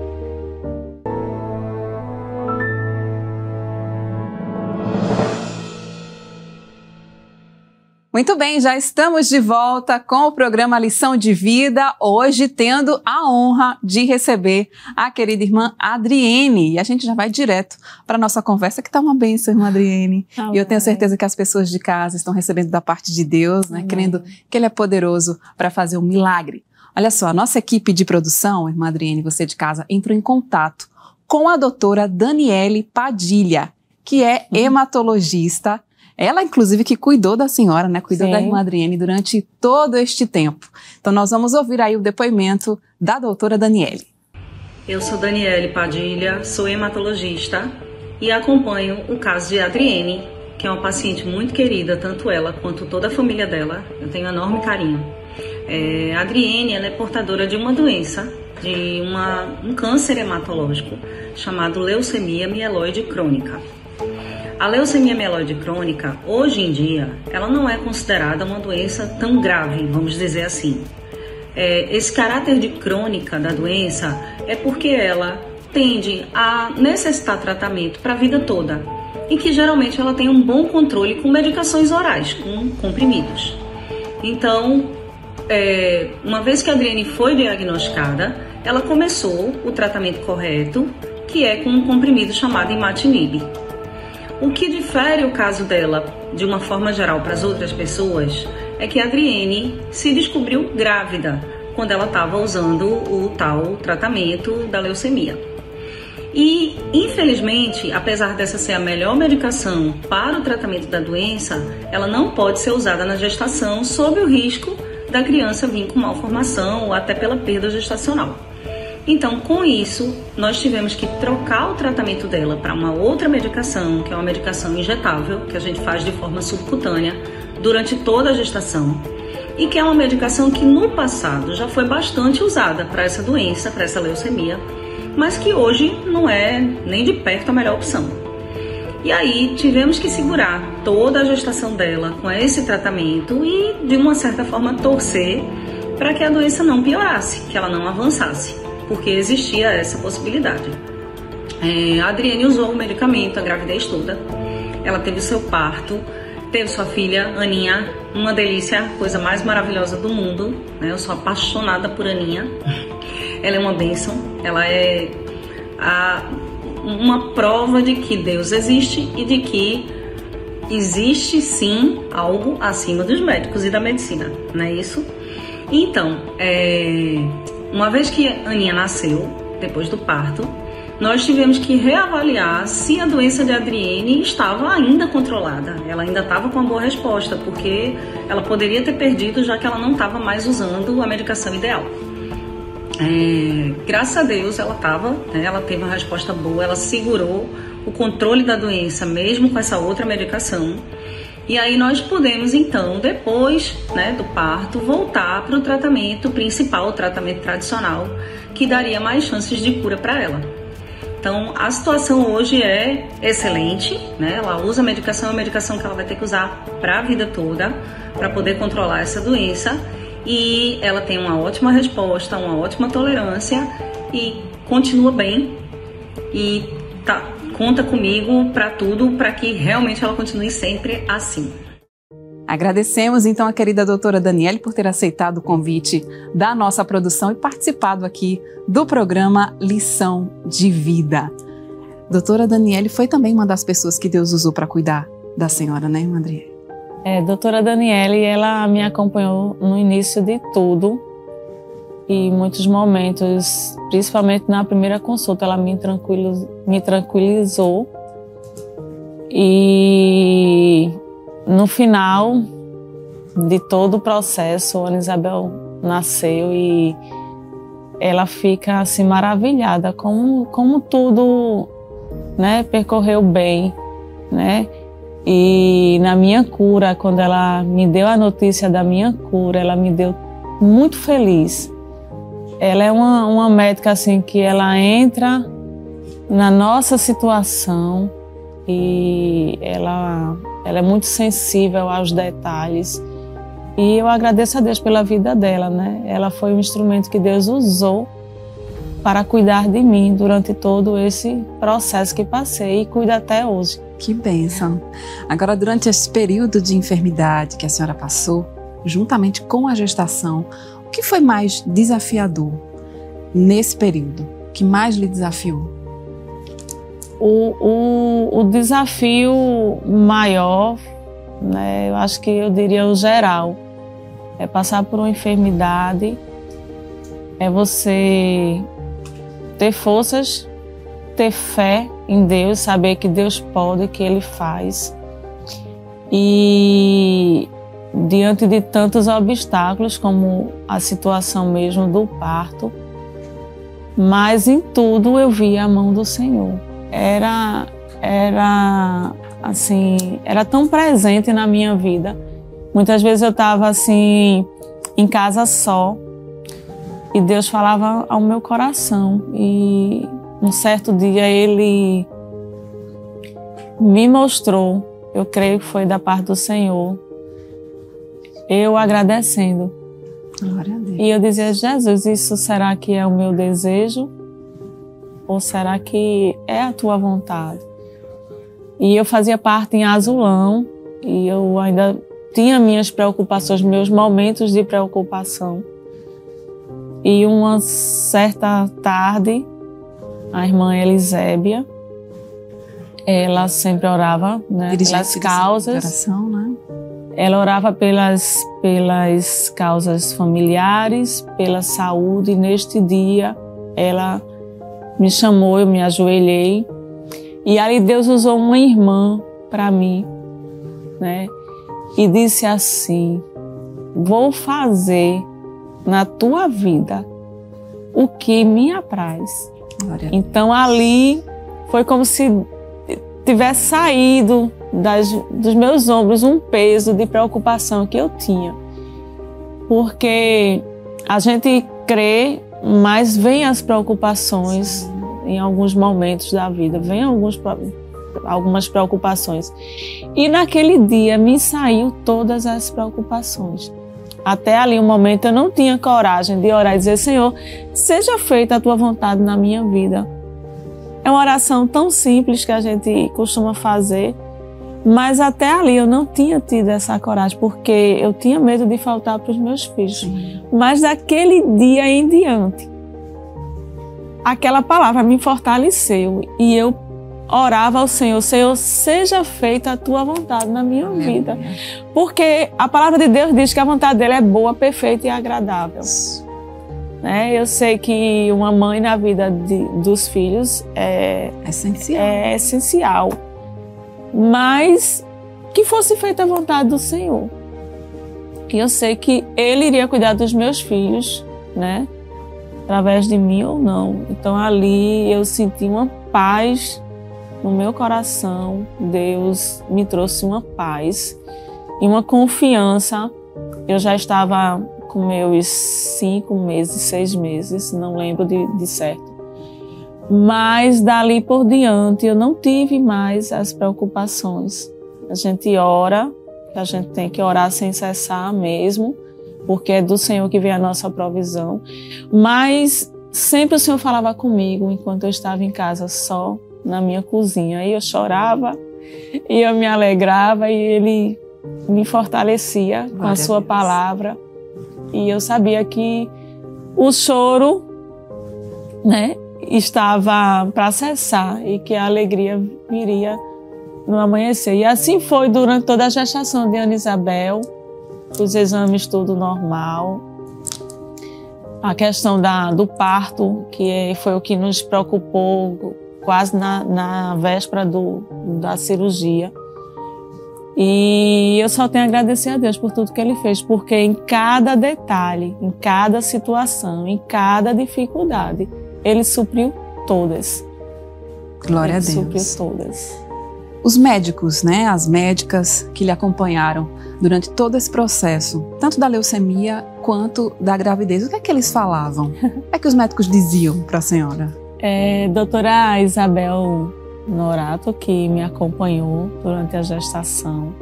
Muito bem, já estamos de volta com o programa Lição de Vida, hoje tendo a honra de receber a querida irmã Adriene. E a gente já vai direto para a nossa conversa, que está uma bênção, irmã Adriene. E eu tenho certeza que as pessoas de casa estão recebendo da parte de Deus, né, crendo que Ele é poderoso para fazer um milagre. Olha só, a nossa equipe de produção, irmã Adriene, você de casa, entrou em contato com a doutora Daniele Padilha, que é hematologista. Ela, inclusive, que cuidou da senhora, né? Cuidou da irmã Adriene durante todo este tempo. Então, nós vamos ouvir aí o depoimento da doutora Daniele. Eu sou Daniele Padilha, sou hematologista e acompanho o caso de Adriene, que é uma paciente muito querida, tanto ela quanto toda a família dela. Eu tenho enorme carinho. A Adriene, ela é portadora de uma doença, de um câncer hematológico, chamado leucemia mieloide crônica. A leucemia mieloide crônica, hoje em dia, ela não é considerada uma doença tão grave, vamos dizer assim. Esse caráter de crônica da doença é porque ela tende a necessitar tratamento para a vida toda e que geralmente ela tem um bom controle com medicações orais, com comprimidos. Então, uma vez que a Adriene foi diagnosticada, ela começou o tratamento correto, que é com um comprimido chamado imatinib. O que difere o caso dela, de uma forma geral, para as outras pessoas, é que a Adriene se descobriu grávida quando ela estava usando o tal tratamento da leucemia. E, infelizmente, apesar dessa ser a melhor medicação para o tratamento da doença, ela não pode ser usada na gestação sob o risco da criança vir com malformação ou até pela perda gestacional. Então, com isso, nós tivemos que trocar o tratamento dela para uma outra medicação, que é uma medicação injetável, que a gente faz de forma subcutânea durante toda a gestação, e que é uma medicação que no passado já foi bastante usada para essa doença, para essa leucemia, mas que hoje não é nem de perto a melhor opção. E aí tivemos que segurar toda a gestação dela com esse tratamento e, de uma certa forma, torcer para que a doença não piorasse, que ela não avançasse, porque existia essa possibilidade. A Adriene usou o medicamento a gravidez toda, ela teve o seu parto, teve sua filha, Aninha, uma delícia, coisa mais maravilhosa do mundo, né? Eu sou apaixonada por Aninha, ela é uma bênção, ela é uma prova de que Deus existe e de que existe sim algo acima dos médicos e da medicina, não é isso? Então, uma vez que a Aninha nasceu, depois do parto, nós tivemos que reavaliar se a doença de Adriene estava ainda controlada. Ela ainda estava com uma boa resposta, porque ela poderia ter perdido, já que ela não estava mais usando a medicação ideal. Graças a Deus ela ela teve uma resposta boa, ela segurou o controle da doença mesmo com essa outra medicação. E aí nós podemos então, depois do parto, voltar para o tratamento principal, o tratamento tradicional, que daria mais chances de cura para ela. Então a situação hoje é excelente, ela usa a medicação que ela vai ter que usar para a vida toda, para poder controlar essa doença. E ela tem uma ótima resposta, uma ótima tolerância e continua bem e conta comigo para tudo, para que realmente ela continue sempre assim. Agradecemos então a querida doutora Daniele por ter aceitado o convite da nossa produção e participado aqui do programa Lição de Vida. Doutora Daniele foi também uma das pessoas que Deus usou para cuidar da senhora, né, Adriene? Doutora Daniele, ela me acompanhou no início de tudo e em muitos momentos, principalmente na primeira consulta, ela me tranquilizou e no final de todo o processo, a Ana Isabel nasceu e ela fica assim maravilhada como tudo, né, percorreu bem, né? E na minha cura, quando ela me deu a notícia da minha cura, ela me deu muito feliz. Ela é uma médica assim que ela entra na nossa situação e ela é muito sensível aos detalhes. E eu agradeço a Deus pela vida dela, né? Ela foi um instrumento que Deus usou para cuidar de mim durante todo esse processo que passei e cuida até hoje. Que bênção! Agora, durante esse período de enfermidade que a senhora passou, juntamente com a gestação, o que foi mais desafiador nesse período? O que mais lhe desafiou? O desafio maior, né, eu acho que eu diria o geral, é passar por uma enfermidade, é você ter forças, ter fé em Deus, saber que Deus pode, que Ele faz. E diante de tantos obstáculos, como a situação mesmo do parto, mas em tudo eu via a mão do Senhor. Era tão presente na minha vida. Muitas vezes eu estava assim em casa só e Deus falava ao meu coração. E um certo dia Ele me mostrou, eu creio que foi da parte do Senhor, eu agradecendo. Glória a Deus. E eu dizia: Jesus, isso será que é o meu desejo? Ou será que é a tua vontade? E eu fazia parte em Azulão e eu ainda tinha minhas preocupações, meus momentos de preocupação. E uma certa tarde, a irmã Elisébia, ela sempre orava, né, pelas causas. Oração, né? Ela orava pelas causas familiares, pela saúde. E neste dia, ela me chamou, eu me ajoelhei. E ali Deus usou uma irmã para mim, né? E disse assim: vou fazer na tua vida o que me apraz. Então ali foi como se tivesse saído dos meus ombros um peso de preocupação que eu tinha. Porque a gente crê, mas vem as preocupações em alguns momentos da vida, vem algumas preocupações. E naquele dia me saiu todas as preocupações. Até ali, um momento, eu não tinha coragem de orar e dizer: Senhor, seja feita a tua vontade na minha vida. É uma oração tão simples que a gente costuma fazer, mas até ali eu não tinha tido essa coragem, porque eu tinha medo de faltar para os meus filhos. Sim. Mas daquele dia em diante, aquela palavra me fortaleceu e eu orava ao Senhor: Senhor, seja feita a tua vontade na minha vida. Porque a palavra de Deus diz que a vontade dele é boa, perfeita e agradável. Né? Eu sei que uma mãe na vida dos filhos é essencial. Mas que fosse feita a vontade do Senhor. Que eu sei que Ele iria cuidar dos meus filhos, né? Através de mim ou não. Então ali eu senti uma paz no meu coração. Deus me trouxe uma paz e uma confiança. Eu já estava com meus 5 meses, 6 meses, não lembro de certo. Mas dali por diante eu não tive mais as preocupações. A gente ora, a gente tem que orar sem cessar mesmo, porque é do Senhor que vem a nossa provisão. Mas sempre o Senhor falava comigo enquanto eu estava em casa só, na minha cozinha. Aí eu chorava e eu me alegrava e Ele me fortalecia com a sua palavra. E eu sabia que o choro, né, estava para cessar e que a alegria viria no amanhecer. E assim foi durante toda a gestação de Ana Isabel, os exames tudo normal. A questão do parto, que foi o que nos preocupou quase na véspera da cirurgia. E eu só tenho a agradecer a Deus por tudo que Ele fez, porque em cada detalhe, em cada situação, em cada dificuldade, Ele supriu todas. Glória a Deus. Supriu todas. Os médicos, né, as médicas que lhe acompanharam durante todo esse processo, tanto da leucemia quanto da gravidez, o que é que eles falavam? O que é que os médicos diziam para a senhora? Doutora Isabel Norato, que me acompanhou durante a gestação.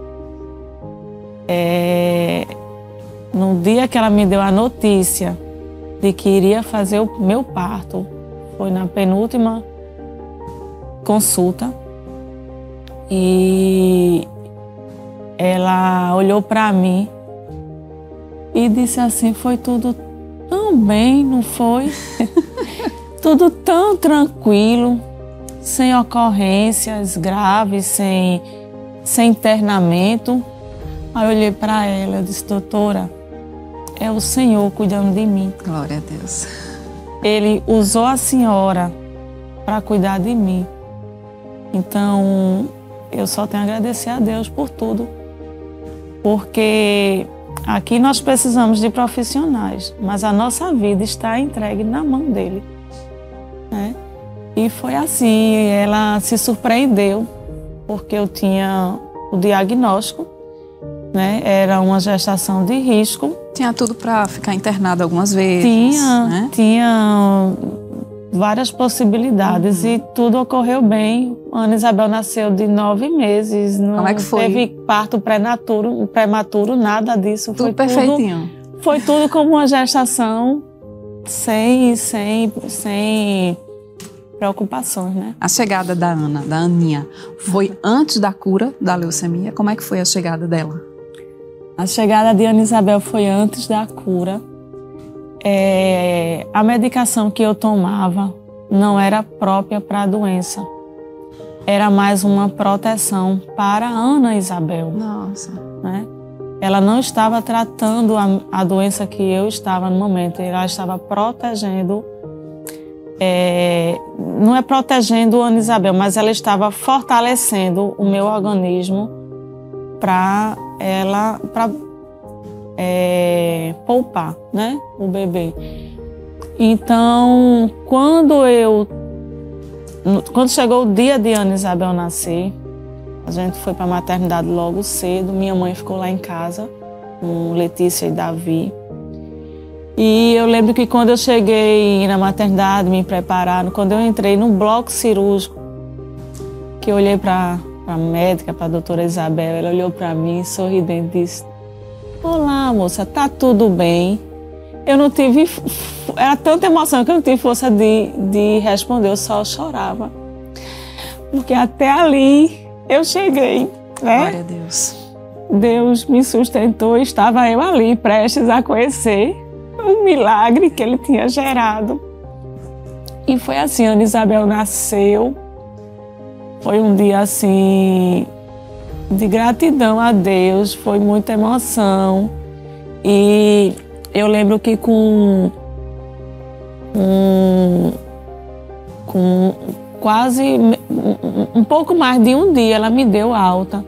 No dia que ela me deu a notícia de que iria fazer o meu parto, foi na penúltima consulta, e ela olhou para mim e disse assim: foi tudo tão bem, não foi? Tudo tão tranquilo, sem ocorrências graves, sem internamento. Aí eu olhei para ela e disse: doutora, é o Senhor cuidando de mim. Glória a Deus. Ele usou a senhora para cuidar de mim. Então, eu só tenho a agradecer a Deus por tudo. Porque aqui nós precisamos de profissionais, mas a nossa vida está entregue na mão dele, né? E foi assim, ela se surpreendeu, porque eu tinha o diagnóstico, né? Era uma gestação de risco. Tinha tudo para ficar internada algumas vezes. Tinha várias possibilidades e tudo ocorreu bem. Ana Isabel nasceu de 9 meses. Como é que foi? Teve parto prematuro, nada disso. Tudo perfeitinho. Foi tudo como uma gestação sem preocupações, né? A chegada da Aninha, foi antes da cura da leucemia? Como é que foi a chegada dela? A chegada de Ana Isabel foi antes da cura. A medicação que eu tomava não era própria para a doença. Era mais uma proteção para Ana Isabel. Nossa. Né? Ela não estava tratando a doença que eu estava no momento. Ela estava protegendo, não é protegendo Ana Isabel, mas ela estava fortalecendo o meu organismo para ela, poupar, né, o bebê. Então, quando chegou o dia de Ana Isabel nascer, a gente foi para a maternidade logo cedo. Minha mãe ficou lá em casa com Letícia e Davi. E eu lembro que quando eu cheguei na maternidade, me prepararam, quando eu entrei no bloco cirúrgico, que eu olhei para a médica, para a doutora Isabel, ela olhou para mim, sorridente, e disse: olá, moça, tá tudo bem? Eu não tive... Era tanta emoção que eu não tive força de responder, eu só chorava. Porque até ali eu cheguei, né? Glória a Deus. Deus me sustentou, estava eu ali, prestes a conhecer o milagre que Ele tinha gerado. E foi assim, Ana Isabel nasceu. Foi um dia assim de gratidão a Deus, foi muita emoção. E eu lembro que com quase um pouco mais de um dia ela me deu alta.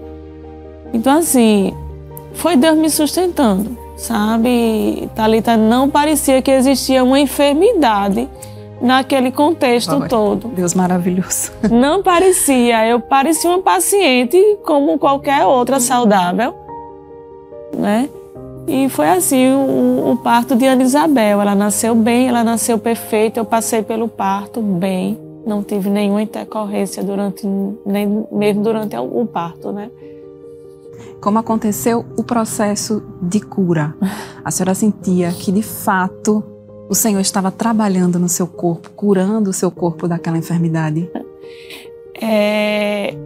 Então assim, foi Deus me sustentando, sabe? Thalita, não parecia que existia uma enfermidade naquele contexto todo. Deus maravilhoso. Não parecia. Eu parecia uma paciente como qualquer outra saudável, né? E foi assim o parto de Ana Isabel. Ela nasceu bem, ela nasceu perfeita. Eu passei pelo parto bem. Não tive nenhuma intercorrência nem mesmo durante o parto, né? Como aconteceu o processo de cura? A senhora sentia que, de fato, o Senhor estava trabalhando no seu corpo, curando o seu corpo daquela enfermidade?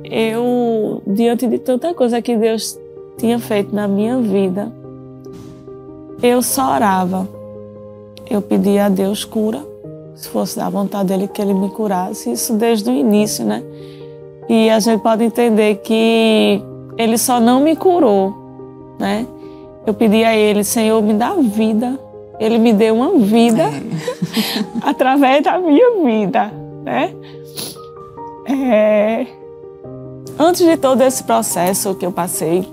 Eu, diante de tanta coisa que Deus tinha feito na minha vida, eu só orava. Eu pedia a Deus cura, se fosse da vontade dele que ele me curasse. Isso desde o início, né? E a gente pode entender que ele só não me curou, né? Eu pedi a ele, Senhor, me dá vida. Ele me deu uma vida através da minha vida, né? Antes de todo esse processo que eu passei,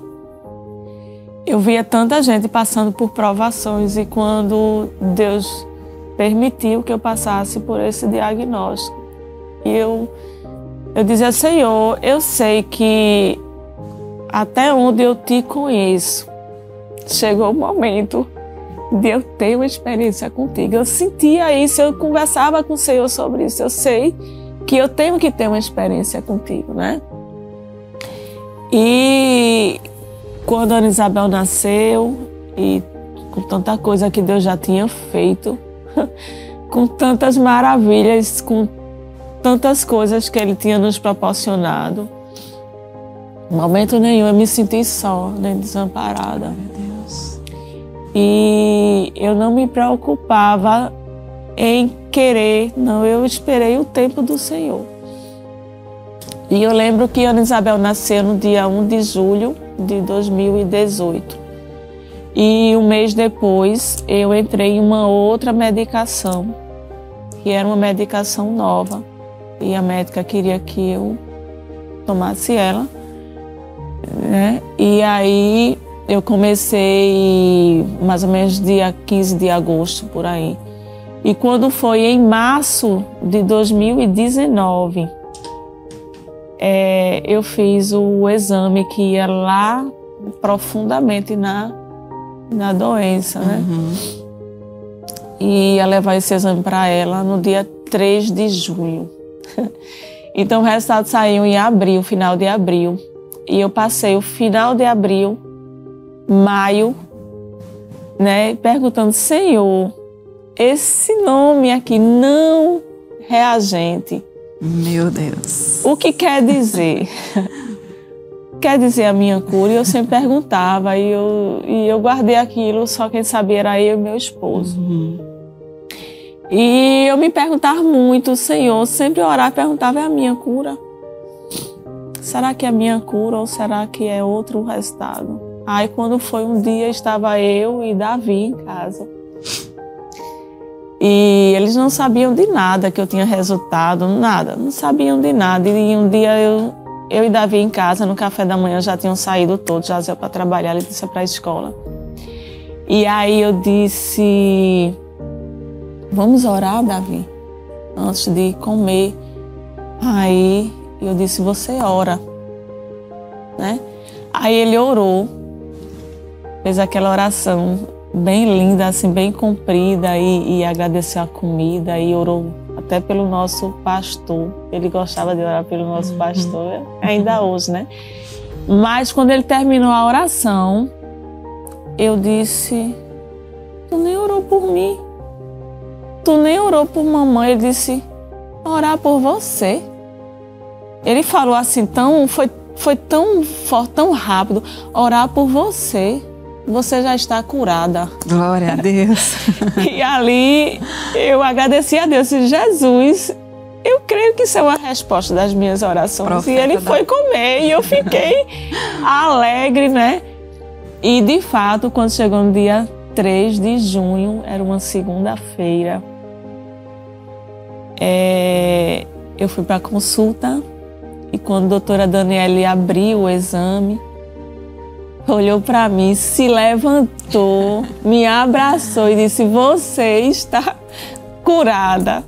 eu via tanta gente passando por provações, e quando Deus permitiu que eu passasse por esse diagnóstico, e eu dizia, Senhor, eu sei que até onde eu te conheço, chegou o momento de eu ter uma experiência contigo. Eu sentia isso, eu conversava com o Senhor sobre isso. Eu sei que eu tenho que ter uma experiência contigo, né? E quando a Ana Isabel nasceu, e com tanta coisa que Deus já tinha feito, com tantas maravilhas, com tantas coisas que Ele tinha nos proporcionado, em momento nenhum eu me senti só, nem desamparada. Meu Deus. E eu não me preocupava em querer, não, eu esperei o tempo do Senhor. E eu lembro que Ana Isabel nasceu no dia 1 de julho de 2018. E um mês depois eu entrei em uma outra medicação, que era uma medicação nova. E a médica queria que eu tomasse ela, né? E aí eu comecei mais ou menos dia 15 de agosto, por aí. E quando foi em março de 2019, eu fiz o exame que ia lá profundamente na doença, né? E ia levar esse exame para ela no dia 3 de julho. Então o resultado saiu em abril, final de abril. E eu passei o final de abril, maio, né, perguntando, Senhor, esse nome aqui, não reagente. Meu Deus. O que quer dizer? Quer dizer a minha cura? E eu sempre perguntava, e eu guardei aquilo, só quem sabia era eu e meu esposo. E eu me perguntava muito, Senhor, sempre orar, perguntava, é a minha cura? Será que é a minha cura ou será que é outro resultado? Aí quando foi um dia, estava eu e Davi em casa. E eles não sabiam de nada, que eu tinha resultado, nada, não sabiam de nada. E um dia eu e Davi em casa, no café da manhã, já tinham saído todos, já iam para trabalhar, Letícia para a escola. E aí eu disse, vamos orar, Davi, antes de comer. Aí eu disse, você ora, né? Aí ele orou, fez aquela oração bem linda, assim, bem comprida, e agradeceu a comida, e orou até pelo nosso pastor. Ele gostava de orar pelo nosso pastor, ainda hoje, né? Mas quando ele terminou a oração, eu disse, tu nem orou por mim, tu nem orou por mamãe. Ele disse, orar por você. Ele falou assim, foi tão forte, tão rápido, orar por você. Você já está curada. Glória a Deus. E ali eu agradeci a Deus. E Jesus, eu creio que isso é uma resposta das minhas orações. Profeta, e ele foi comer e eu fiquei alegre, né? E de fato, quando chegou no dia 3 de junho, era uma segunda-feira, eu fui para a consulta, e quando a doutora Daniele abriu o exame, olhou para mim, se levantou, me abraçou e disse, você está curada.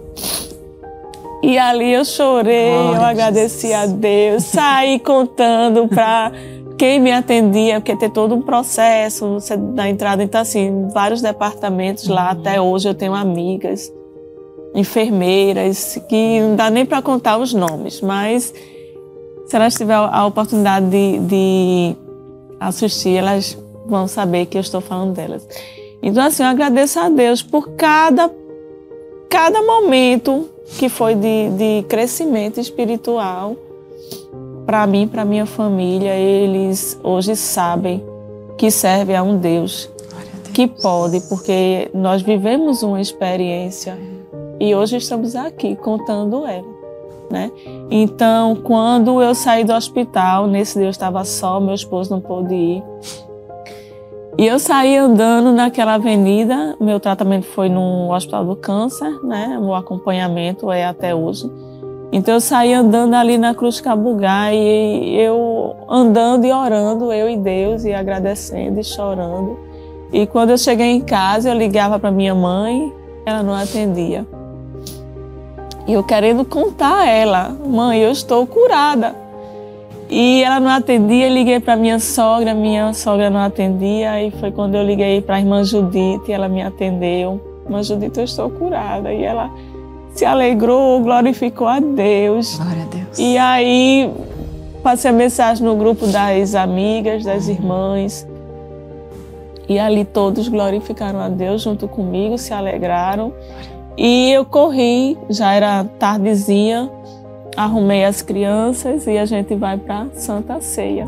E ali eu chorei, eu agradeci a Deus, saí contando para quem me atendia, porque tem todo um processo, você dá entrada, então assim, vários departamentos lá, até hoje eu tenho amigas, enfermeiras, que não dá nem para contar os nomes, mas se elas tiverem a oportunidade de assistir, elas vão saber que eu estou falando delas. Então assim, eu agradeço a Deus por cada momento que foi de crescimento espiritual, para mim, para minha família, eles hoje sabem que serve a um Deus que pode, porque nós vivemos uma experiência e hoje estamos aqui contando ela, né? Então, quando eu saí do hospital, nesse dia eu estava só, meu esposo não pôde ir. E eu saí andando naquela avenida, meu tratamento foi no Hospital do Câncer, né? O acompanhamento é até hoje. Então eu saí andando ali na Cruz Cabugá e eu andando e orando, eu e Deus, e agradecendo e chorando. E quando eu cheguei em casa, eu ligava para minha mãe, ela não atendia. E eu querendo contar a ela, mãe, eu estou curada. E ela não atendia, liguei para minha sogra não atendia. E foi quando eu liguei para a irmã Judite, ela me atendeu. Irmã Judite, eu estou curada. E ela se alegrou, glorificou a Deus. Glória a Deus. E aí passei a mensagem no grupo das amigas, das irmãs. E ali todos glorificaram a Deus junto comigo, se alegraram. E eu corri, já era tardezinha, arrumei as crianças e a gente vai para Santa Ceia,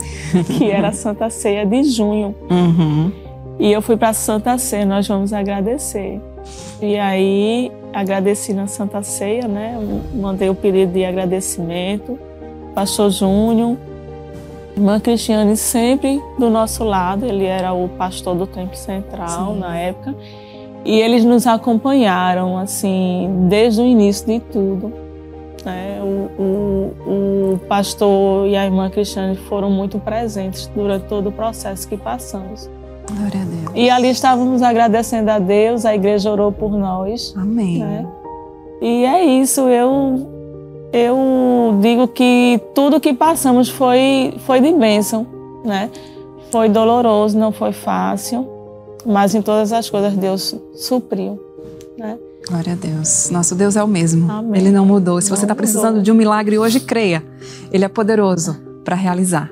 que era a Santa Ceia de junho. E eu fui para Santa Ceia, nós vamos agradecer. E aí agradeci na Santa Ceia, né? Mandei o pedido de agradecimento. Pastor Júnior, irmã Cristiane sempre do nosso lado, ele era o pastor do Templo Central na época. E eles nos acompanharam, assim, desde o início de tudo. Né? O pastor e a irmã Cristiane foram muito presentes durante todo o processo que passamos. Glória a Deus. E ali estávamos agradecendo a Deus, a igreja orou por nós. Amém. Né? E é isso, eu digo que tudo que passamos foi de bênção, né? Foi doloroso, não foi fácil, mas em todas as coisas Deus supriu, né? Glória a Deus. Nosso Deus é o mesmo. Amém. Ele não mudou. Se você está Não precisando mudou. de um milagre hoje, creia. Ele é poderoso para realizar.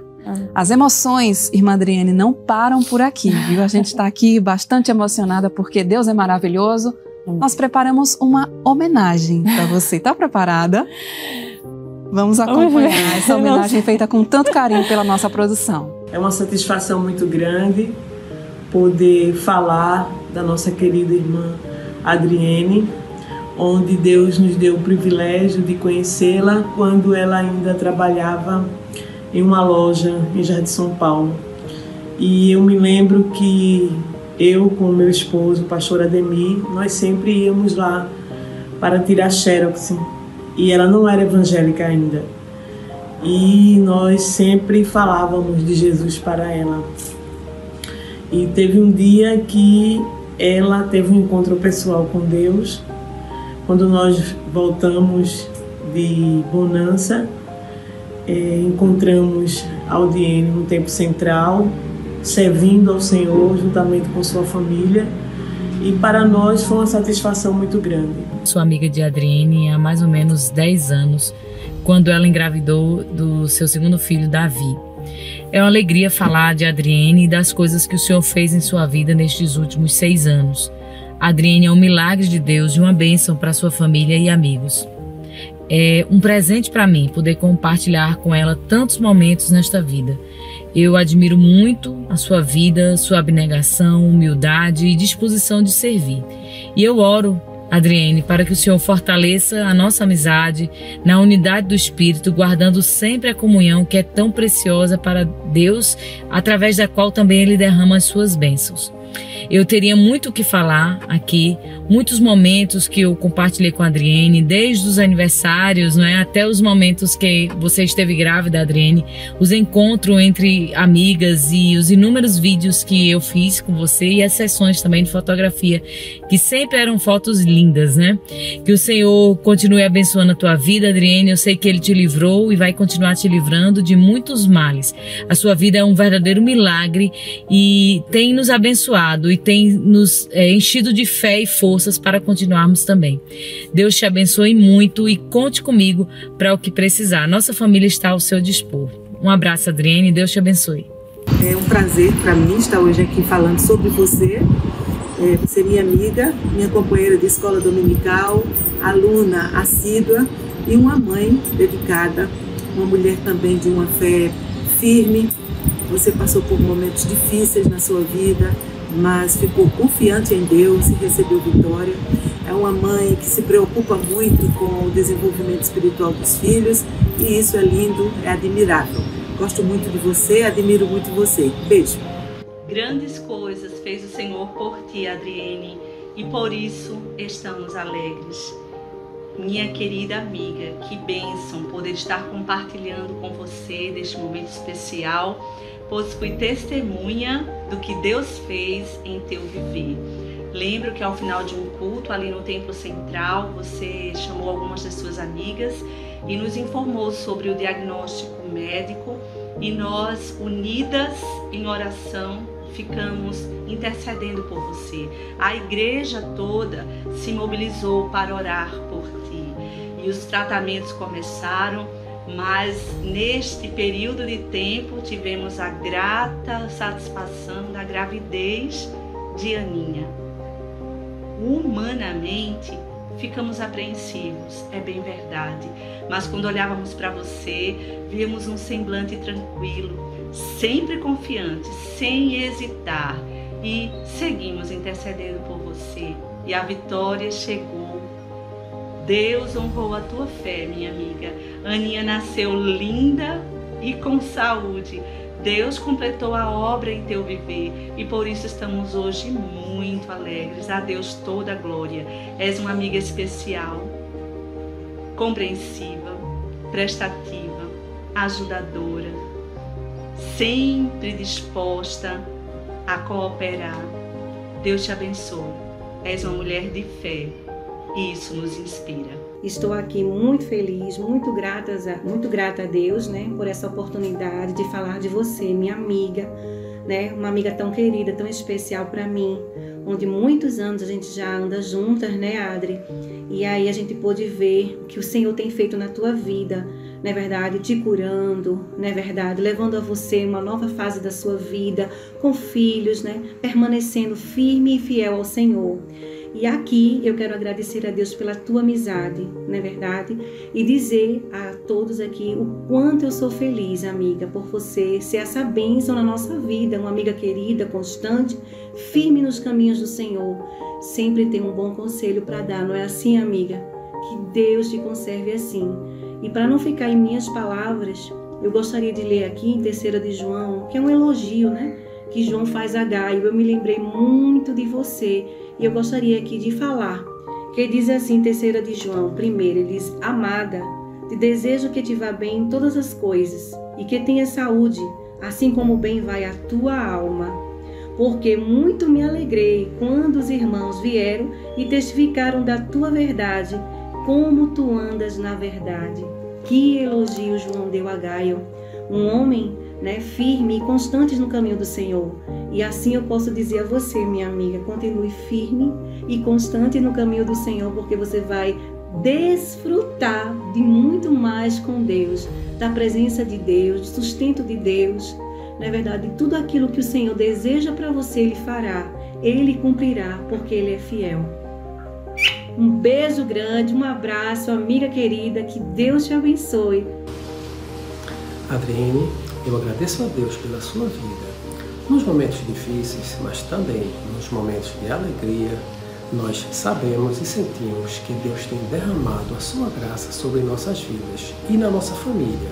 As emoções, irmã Adriene, não param por aqui, viu? A gente está aqui bastante emocionada porque Deus é maravilhoso. Nós preparamos uma homenagem para você. Está preparada? Vamos acompanhar essa homenagem feita com tanto carinho pela nossa produção. É uma satisfação muito grande poder falar da nossa querida irmã Adriene, onde Deus nos deu o privilégio de conhecê-la quando ela ainda trabalhava em uma loja em Jardim São Paulo. E eu me lembro que eu com meu esposo, o pastor Ademir, nós sempre íamos lá para tirar xerox. E ela não era evangélica ainda. E nós sempre falávamos de Jesus para ela. E teve um dia que ela teve um encontro pessoal com Deus. Quando nós voltamos de Bonança, encontramos Adriene no Templo Central, servindo ao Senhor juntamente com sua família. E para nós foi uma satisfação muito grande. Sou amiga de Adriene há mais ou menos 10 anos, quando ela engravidou do seu segundo filho, Davi. É uma alegria falar de Adriene e das coisas que o Senhor fez em sua vida nestes últimos 6 anos. Adriene é um milagre de Deus e uma bênção para sua família e amigos. É um presente para mim poder compartilhar com ela tantos momentos nesta vida. Eu admiro muito a sua vida, sua abnegação, humildade e disposição de servir. E eu oro, Adriene, para que o Senhor fortaleça a nossa amizade na unidade do Espírito, guardando sempre a comunhão que é tão preciosa para Deus, através da qual também Ele derrama as suas bênçãos. Eu teria muito o que falar aqui, muitos momentos que eu compartilhei com a Adriene, desde os aniversários, não é, até os momentos que você esteve grávida, Adriene, os encontros entre amigas e os inúmeros vídeos que eu fiz com você e as sessões também de fotografia, que sempre eram fotos lindas, né? Que o Senhor continue abençoando a tua vida, Adriene. Eu sei que Ele te livrou e vai continuar te livrando de muitos males. A sua vida é um verdadeiro milagre e tem nos abençoado e tem nos enchido de fé e forças para continuarmos também. Deus te abençoe muito e conte comigo para o que precisar. Nossa família está ao seu dispor. Um abraço, Adriene. Deus te abençoe. É um prazer para mim estar hoje aqui falando sobre você. Você é minha amiga, minha companheira de escola dominical, aluna assídua e uma mãe dedicada, uma mulher também de uma fé firme. Você passou por momentos difíceis na sua vida, mas ficou confiante em Deus e recebeu vitória. É uma mãe que se preocupa muito com o desenvolvimento espiritual dos filhos e isso é lindo, é admirável. Gosto muito de você, admiro muito você. Beijo. Grandes coisas fez o Senhor por ti, Adriene, e por isso estamos alegres. Minha querida amiga, que bênção poder estar compartilhando com você neste momento especial, pois fui testemunha do que Deus fez em teu viver. Lembro que ao final de um culto ali no Templo Central, você chamou algumas das suas amigas e nos informou sobre o diagnóstico médico e nós, unidas em oração, ficamos intercedendo por você. A igreja toda se mobilizou para orar por ti e os tratamentos começaram, mas neste período de tempo tivemos a grata satisfação da gravidez de Aninha. Humanamente, ficamos apreensivos, é bem verdade, mas quando olhávamos para você, víamos um semblante tranquilo, sempre confiante, sem hesitar, e seguimos intercedendo por você, e a vitória chegou. Deus honrou a tua fé, minha amiga. Aninha nasceu linda e com saúde. Deus completou a obra em teu viver e por isso estamos hoje muito alegres. A Deus toda a glória. És uma amiga especial, compreensiva, prestativa, ajudadora, sempre disposta a cooperar. Deus te abençoe. És uma mulher de fé e isso nos inspira. Estou aqui muito feliz, muito grata a Deus, né, por essa oportunidade de falar de você, minha amiga, né, uma amiga tão querida, tão especial para mim, onde muitos anos a gente já anda juntas, né, Adri? E aí a gente pôde ver o que o Senhor tem feito na tua vida, não é verdade? Te curando, não é verdade? Levando a você uma nova fase da sua vida, com filhos, né? Permanecendo firme e fiel ao Senhor. E aqui eu quero agradecer a Deus pela tua amizade, não é verdade? E dizer a todos aqui o quanto eu sou feliz, amiga, por você ser essa bênção na nossa vida, uma amiga querida, constante, firme nos caminhos do Senhor. Sempre tem um bom conselho para dar, não é assim, amiga? Que Deus te conserve assim. E para não ficar em minhas palavras, eu gostaria de ler aqui em 3 de João, que é um elogio, né? Que João faz a Gaio. Eu me lembrei muito de você e eu gostaria aqui de falar. Que ele diz assim, 3 de João, primeiro, ele diz: Amada, te desejo que te vá bem em todas as coisas e que tenha saúde, assim como bem vai a tua alma. Porque muito me alegrei quando os irmãos vieram e testificaram da tua verdade, como tu andas na verdade. Que elogio João deu a Gaio, um homem, né, firme e constante no caminho do Senhor. E assim eu posso dizer a você, minha amiga, continue firme e constante no caminho do Senhor, porque você vai desfrutar de muito mais com Deus, da presença de Deus, do sustento de Deus. Na verdade, tudo aquilo que o Senhor deseja para você, Ele fará, Ele cumprirá, porque Ele é fiel. Um beijo grande, um abraço, amiga querida, que Deus te abençoe. Adriene, eu agradeço a Deus pela sua vida. Nos momentos difíceis, mas também nos momentos de alegria, nós sabemos e sentimos que Deus tem derramado a sua graça sobre nossas vidas e na nossa família.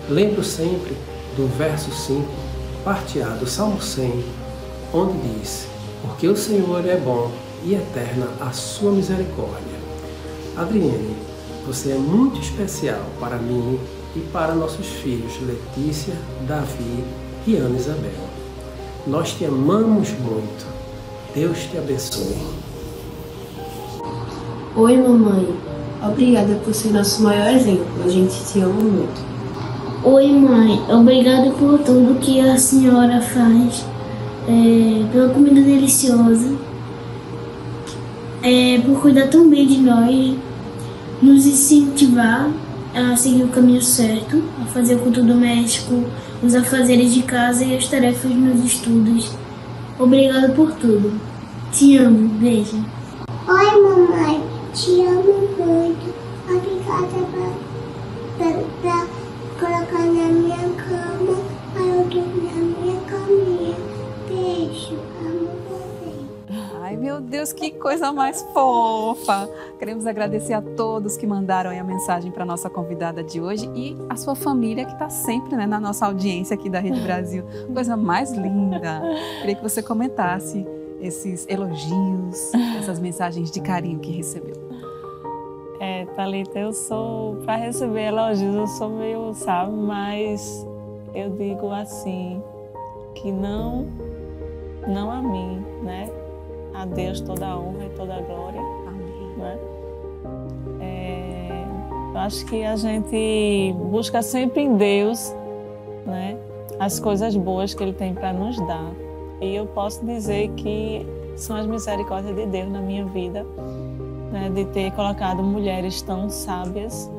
Lembro sempre do verso 5, parte A do Salmo 100, onde diz: Porque o Senhor é bom e eterna a sua misericórdia. Adriene, você é muito especial para mim e para nossos filhos Letícia, Davi e Ana Isabel. Nós te amamos muito. Deus te abençoe. Oi, mamãe. Obrigada por ser nosso maior exemplo. A gente te ama muito. Oi, mãe. Obrigada por tudo que a senhora faz. Pela comida deliciosa. Por cuidar tão bem de nós. Nos incentivar a seguir o caminho certo, a fazer o culto doméstico, os afazeres de casa e as tarefas nos estudos. Obrigada por tudo. Te amo. Beijo. Oi, mamãe. Te amo muito. Obrigada Deus, que coisa mais fofa! Queremos agradecer a todos que mandaram aí a mensagem para a nossa convidada de hoje e a sua família que está sempre, né, na nossa audiência aqui da Rede Brasil. Coisa mais linda! Queria que você comentasse esses elogios, essas mensagens de carinho que recebeu. Thalita, eu sou, para receber elogios, eu sou meio, sabe, mas eu digo assim, que não a mim, né? A Deus toda a honra e toda a glória. Amém. Né? Eu acho que a gente busca sempre em Deus, né, as coisas boas que Ele tem para nos dar. E eu posso dizer que são as misericórdias de Deus na minha vida, né, de ter colocado mulheres tão sábias.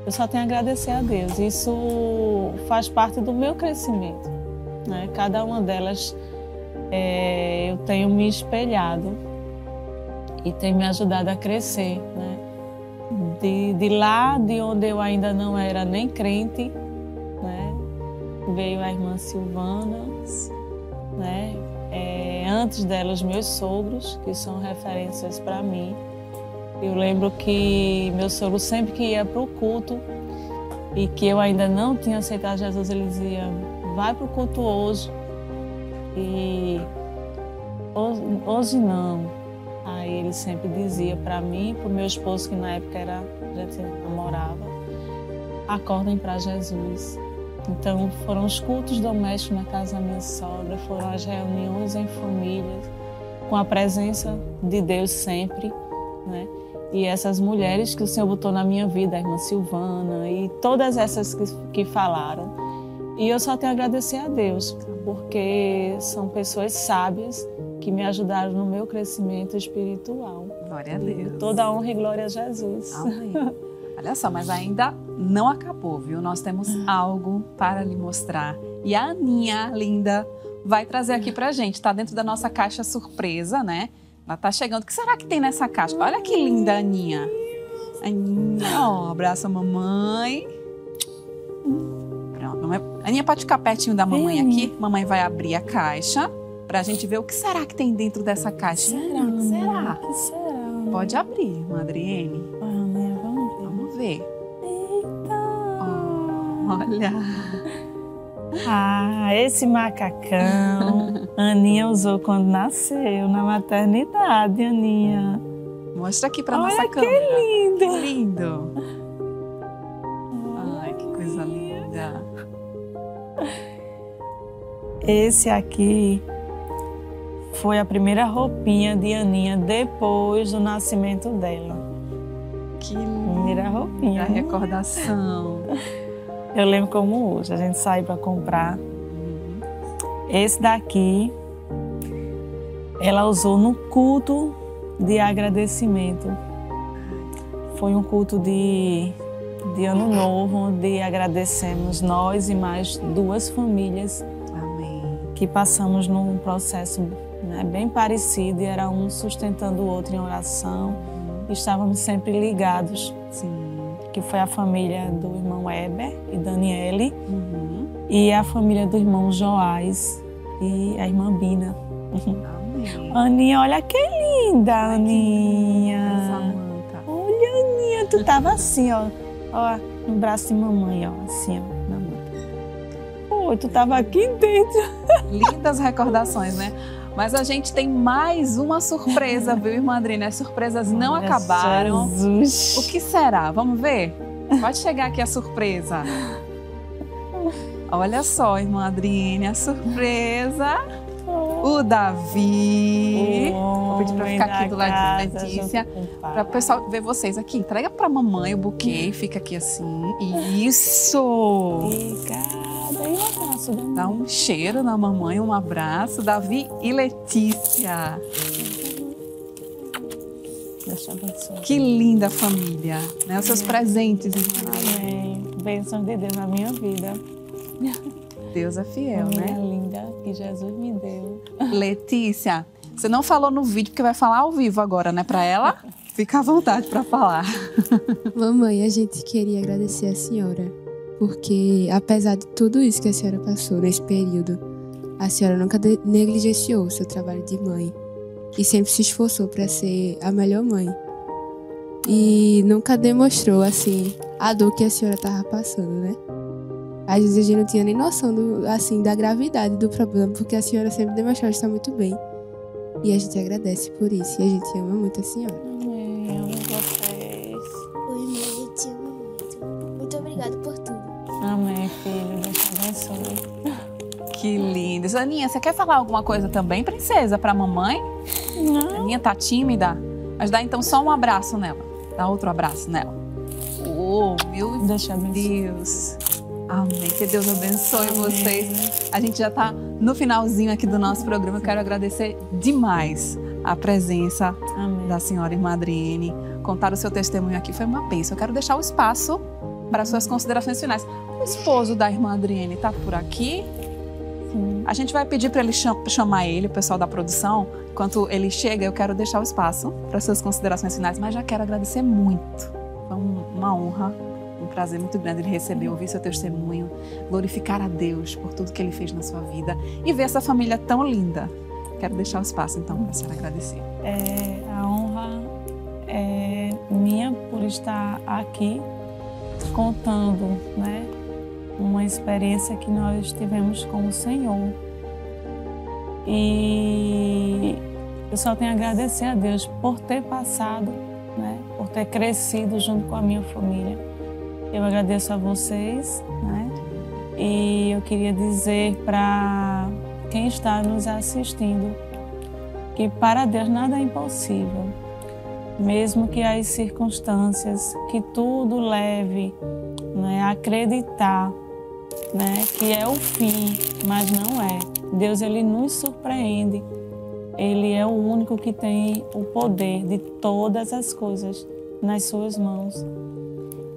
Eu só tenho a agradecer a Deus. Isso faz parte do meu crescimento, né? Cada uma delas eu tenho me espelhado e tem me ajudado a crescer, né? De lá de onde eu ainda não era nem crente, né, veio a irmã Silvana, né? Antes dela, os meus sogros, que são referências para mim. Eu lembro que meu sogro, sempre que ia para o culto e que eu ainda não tinha aceitado Jesus, ele dizia: vai para o culto hoje. E hoje não. Aí ele sempre dizia para mim, para o meu esposo, que na época a gente namorava: acordem para Jesus. Então foram os cultos domésticos na casa da minha sogra, foram as reuniões em família, com a presença de Deus sempre, né? E essas mulheres que o Senhor botou na minha vida, a irmã Silvana e todas essas que falaram. E eu só tenho a agradecer a Deus, porque são pessoas sábias que me ajudaram no meu crescimento espiritual. Glória a Deus. Toda a honra e glória a Jesus. Amém. Olha só, mas ainda não acabou, viu? Nós temos algo para lhe mostrar. E a Aninha, linda, vai trazer aqui pra gente. Tá dentro da nossa caixa surpresa, né? Ela tá chegando. O que será que tem nessa caixa? Olha que linda, Aninha. Aninha, ó, abraça a mamãe. Pronto. Aninha, pode ficar pertinho da mamãe aqui. Mamãe vai abrir a caixa pra gente ver o que será que tem dentro dessa caixa. O que será? O que será? Pode abrir, Adriene. Vamos ver. Eita! Oh, olha. Esse macacão a Aninha usou quando nasceu, na maternidade, Aninha. Mostra aqui pra nossa câmera. Olha que lindo! Que lindo! Ai, que coisa linda! Esse aqui foi a primeira roupinha de Aninha depois do nascimento dela. Que linda! Primeira roupinha. A recordação. Eu lembro como hoje, a gente saiu para comprar. Esse daqui, ela usou no culto de agradecimento. Foi um culto de Ano Novo, onde agradecemos nós e mais 2 famílias. Amém. Que passamos num processo, né, bem parecido, e era um sustentando o outro em oração. Estávamos sempre ligados. Sim. Que foi a família do irmão Heber e Daniele, e a família do irmão Joás e a irmã Bina. Amém. Aninha, olha que linda, Aninha. Olha, Aninha, tu tava assim, ó no braço de mamãe, ó, assim, ó, na mão. Oi, tu tava aqui dentro. Lindas recordações, né? Mas a gente tem mais uma surpresa, viu, irmã Adriene? As surpresas não acabaram. Jesus. O que será? Vamos ver? Pode chegar aqui a surpresa. Olha só, irmã Adriene, a surpresa. O Davi. Vou pedir para ficar aqui do lado de Letícia. Para o pessoal ver vocês aqui. Entrega para a mamãe o buquê. Fica aqui assim. Isso! Obrigada. E um abraço, Davi. Dá um cheiro na mamãe, um abraço. Davi e Letícia. Deus te abençoe. Que linda família, né? Os seus presentes, irmã. Amém. Bênção de Deus na minha vida. Deus é fiel, família né? linda que Jesus me deu. Letícia, você não falou no vídeo, porque vai falar ao vivo agora, né? Para ela, fica à vontade para falar. Mamãe, a gente queria agradecer a senhora, porque apesar de tudo isso que a senhora passou nesse período, a senhora nunca negligenciou o seu trabalho de mãe. e sempre se esforçou para ser a melhor mãe. E nunca demonstrou, assim, a dor que a senhora estava passando, né? Às vezes a gente não tinha nem noção da gravidade do problema, porque a senhora sempre demonstrou estar muito bem. E a gente agradece por isso, e a gente ama muito a senhora. Amém, amo vocês. Oi, mãe, eu te amo muito. Muito obrigada por tudo. Amém, filho, Deus te abençoe. Que lindo. Aninha, você quer falar alguma coisa também, princesa, pra mamãe? Não. A Aninha tá tímida? Mas dá então só um abraço nela. Dá outro abraço nela. Oh, meu Deus. Amém. Que Deus abençoe vocês. A gente já tá no finalzinho aqui do nosso programa. Eu quero agradecer demais a presença da senhora irmã Adriene. Contar o seu testemunho aqui foi uma bênção. Eu quero deixar o espaço para suas considerações finais. O esposo da irmã Adriene tá por aqui? Sim. A gente vai pedir para ele chamar ele, o pessoal da produção. Enquanto ele chega, eu quero deixar o espaço para suas considerações finais, mas já quero agradecer muito. Foi uma honra, um prazer muito grande ele receber, ouvir seu testemunho, glorificar a Deus por tudo que ele fez na sua vida e ver essa família tão linda. Quero deixar o espaço, então, para a senhora agradecer. A honra é minha por estar aqui contando, né, uma experiência que nós tivemos com o Senhor. E eu só tenho a agradecer a Deus por ter passado, né, por ter crescido junto com a minha família. Eu agradeço a vocês, né, e eu queria dizer para quem está nos assistindo que para Deus nada é impossível. Mesmo que as circunstâncias, que tudo leve, né, a acreditar, né, que é o fim, mas não é. Deus, ele nos surpreende. Ele é o único que tem o poder de todas as coisas nas suas mãos.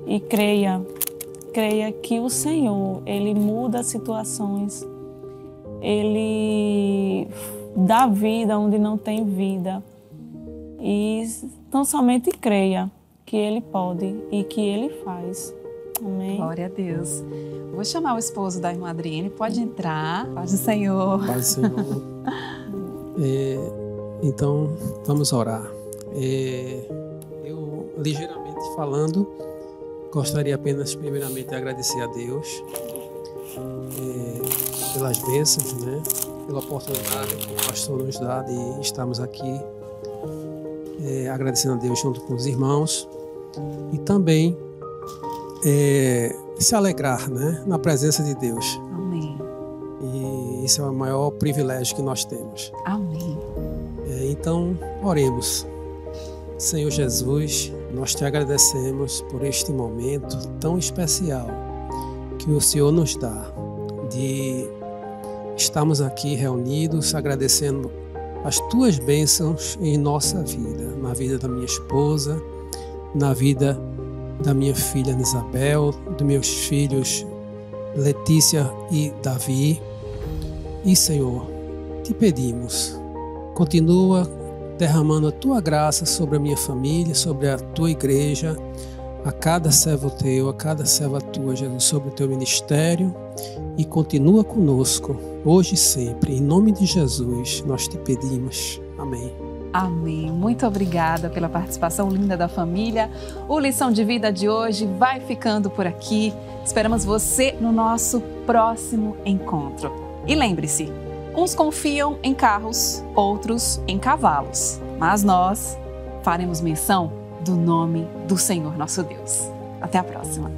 E creia que o Senhor, ele muda situações. Ele dá vida onde não tem vida. E tão somente creia que ele pode e que ele faz. Amém. Glória a Deus. Vou chamar o esposo da irmã Adriene. Pode entrar. Paz do Senhor. Paz do Senhor. Então, vamos orar. Eu, ligeiramente falando, gostaria apenas, primeiramente, de agradecer a Deus pelas bênçãos, né? Pela oportunidade que o pastor nos dá de estarmos aqui, agradecendo a Deus junto com os irmãos e também se alegrar, né, na presença de Deus. Amém. E isso é o maior privilégio que nós temos. Amém. Então, oremos. Senhor Jesus, nós te agradecemos por este momento tão especial que o Senhor nos dá de estarmos aqui reunidos agradecendo as tuas bênçãos em nossa vida, na vida da minha esposa, na vida da minha filha Isabel, dos meus filhos Letícia e Davi. E, Senhor, te pedimos, continua derramando a tua graça sobre a minha família, sobre a tua igreja, a cada servo teu, a cada serva tua, Jesus, sobre o teu ministério, e continua conosco, hoje e sempre. Em nome de Jesus, nós te pedimos. Amém. Amém. Muito obrigada pela participação linda da família. O Lição de Vida de hoje vai ficando por aqui. Esperamos você no nosso próximo encontro. E lembre-se, uns confiam em carros, outros em cavalos, mas nós faremos menção do nome do Senhor nosso Deus. Até a próxima.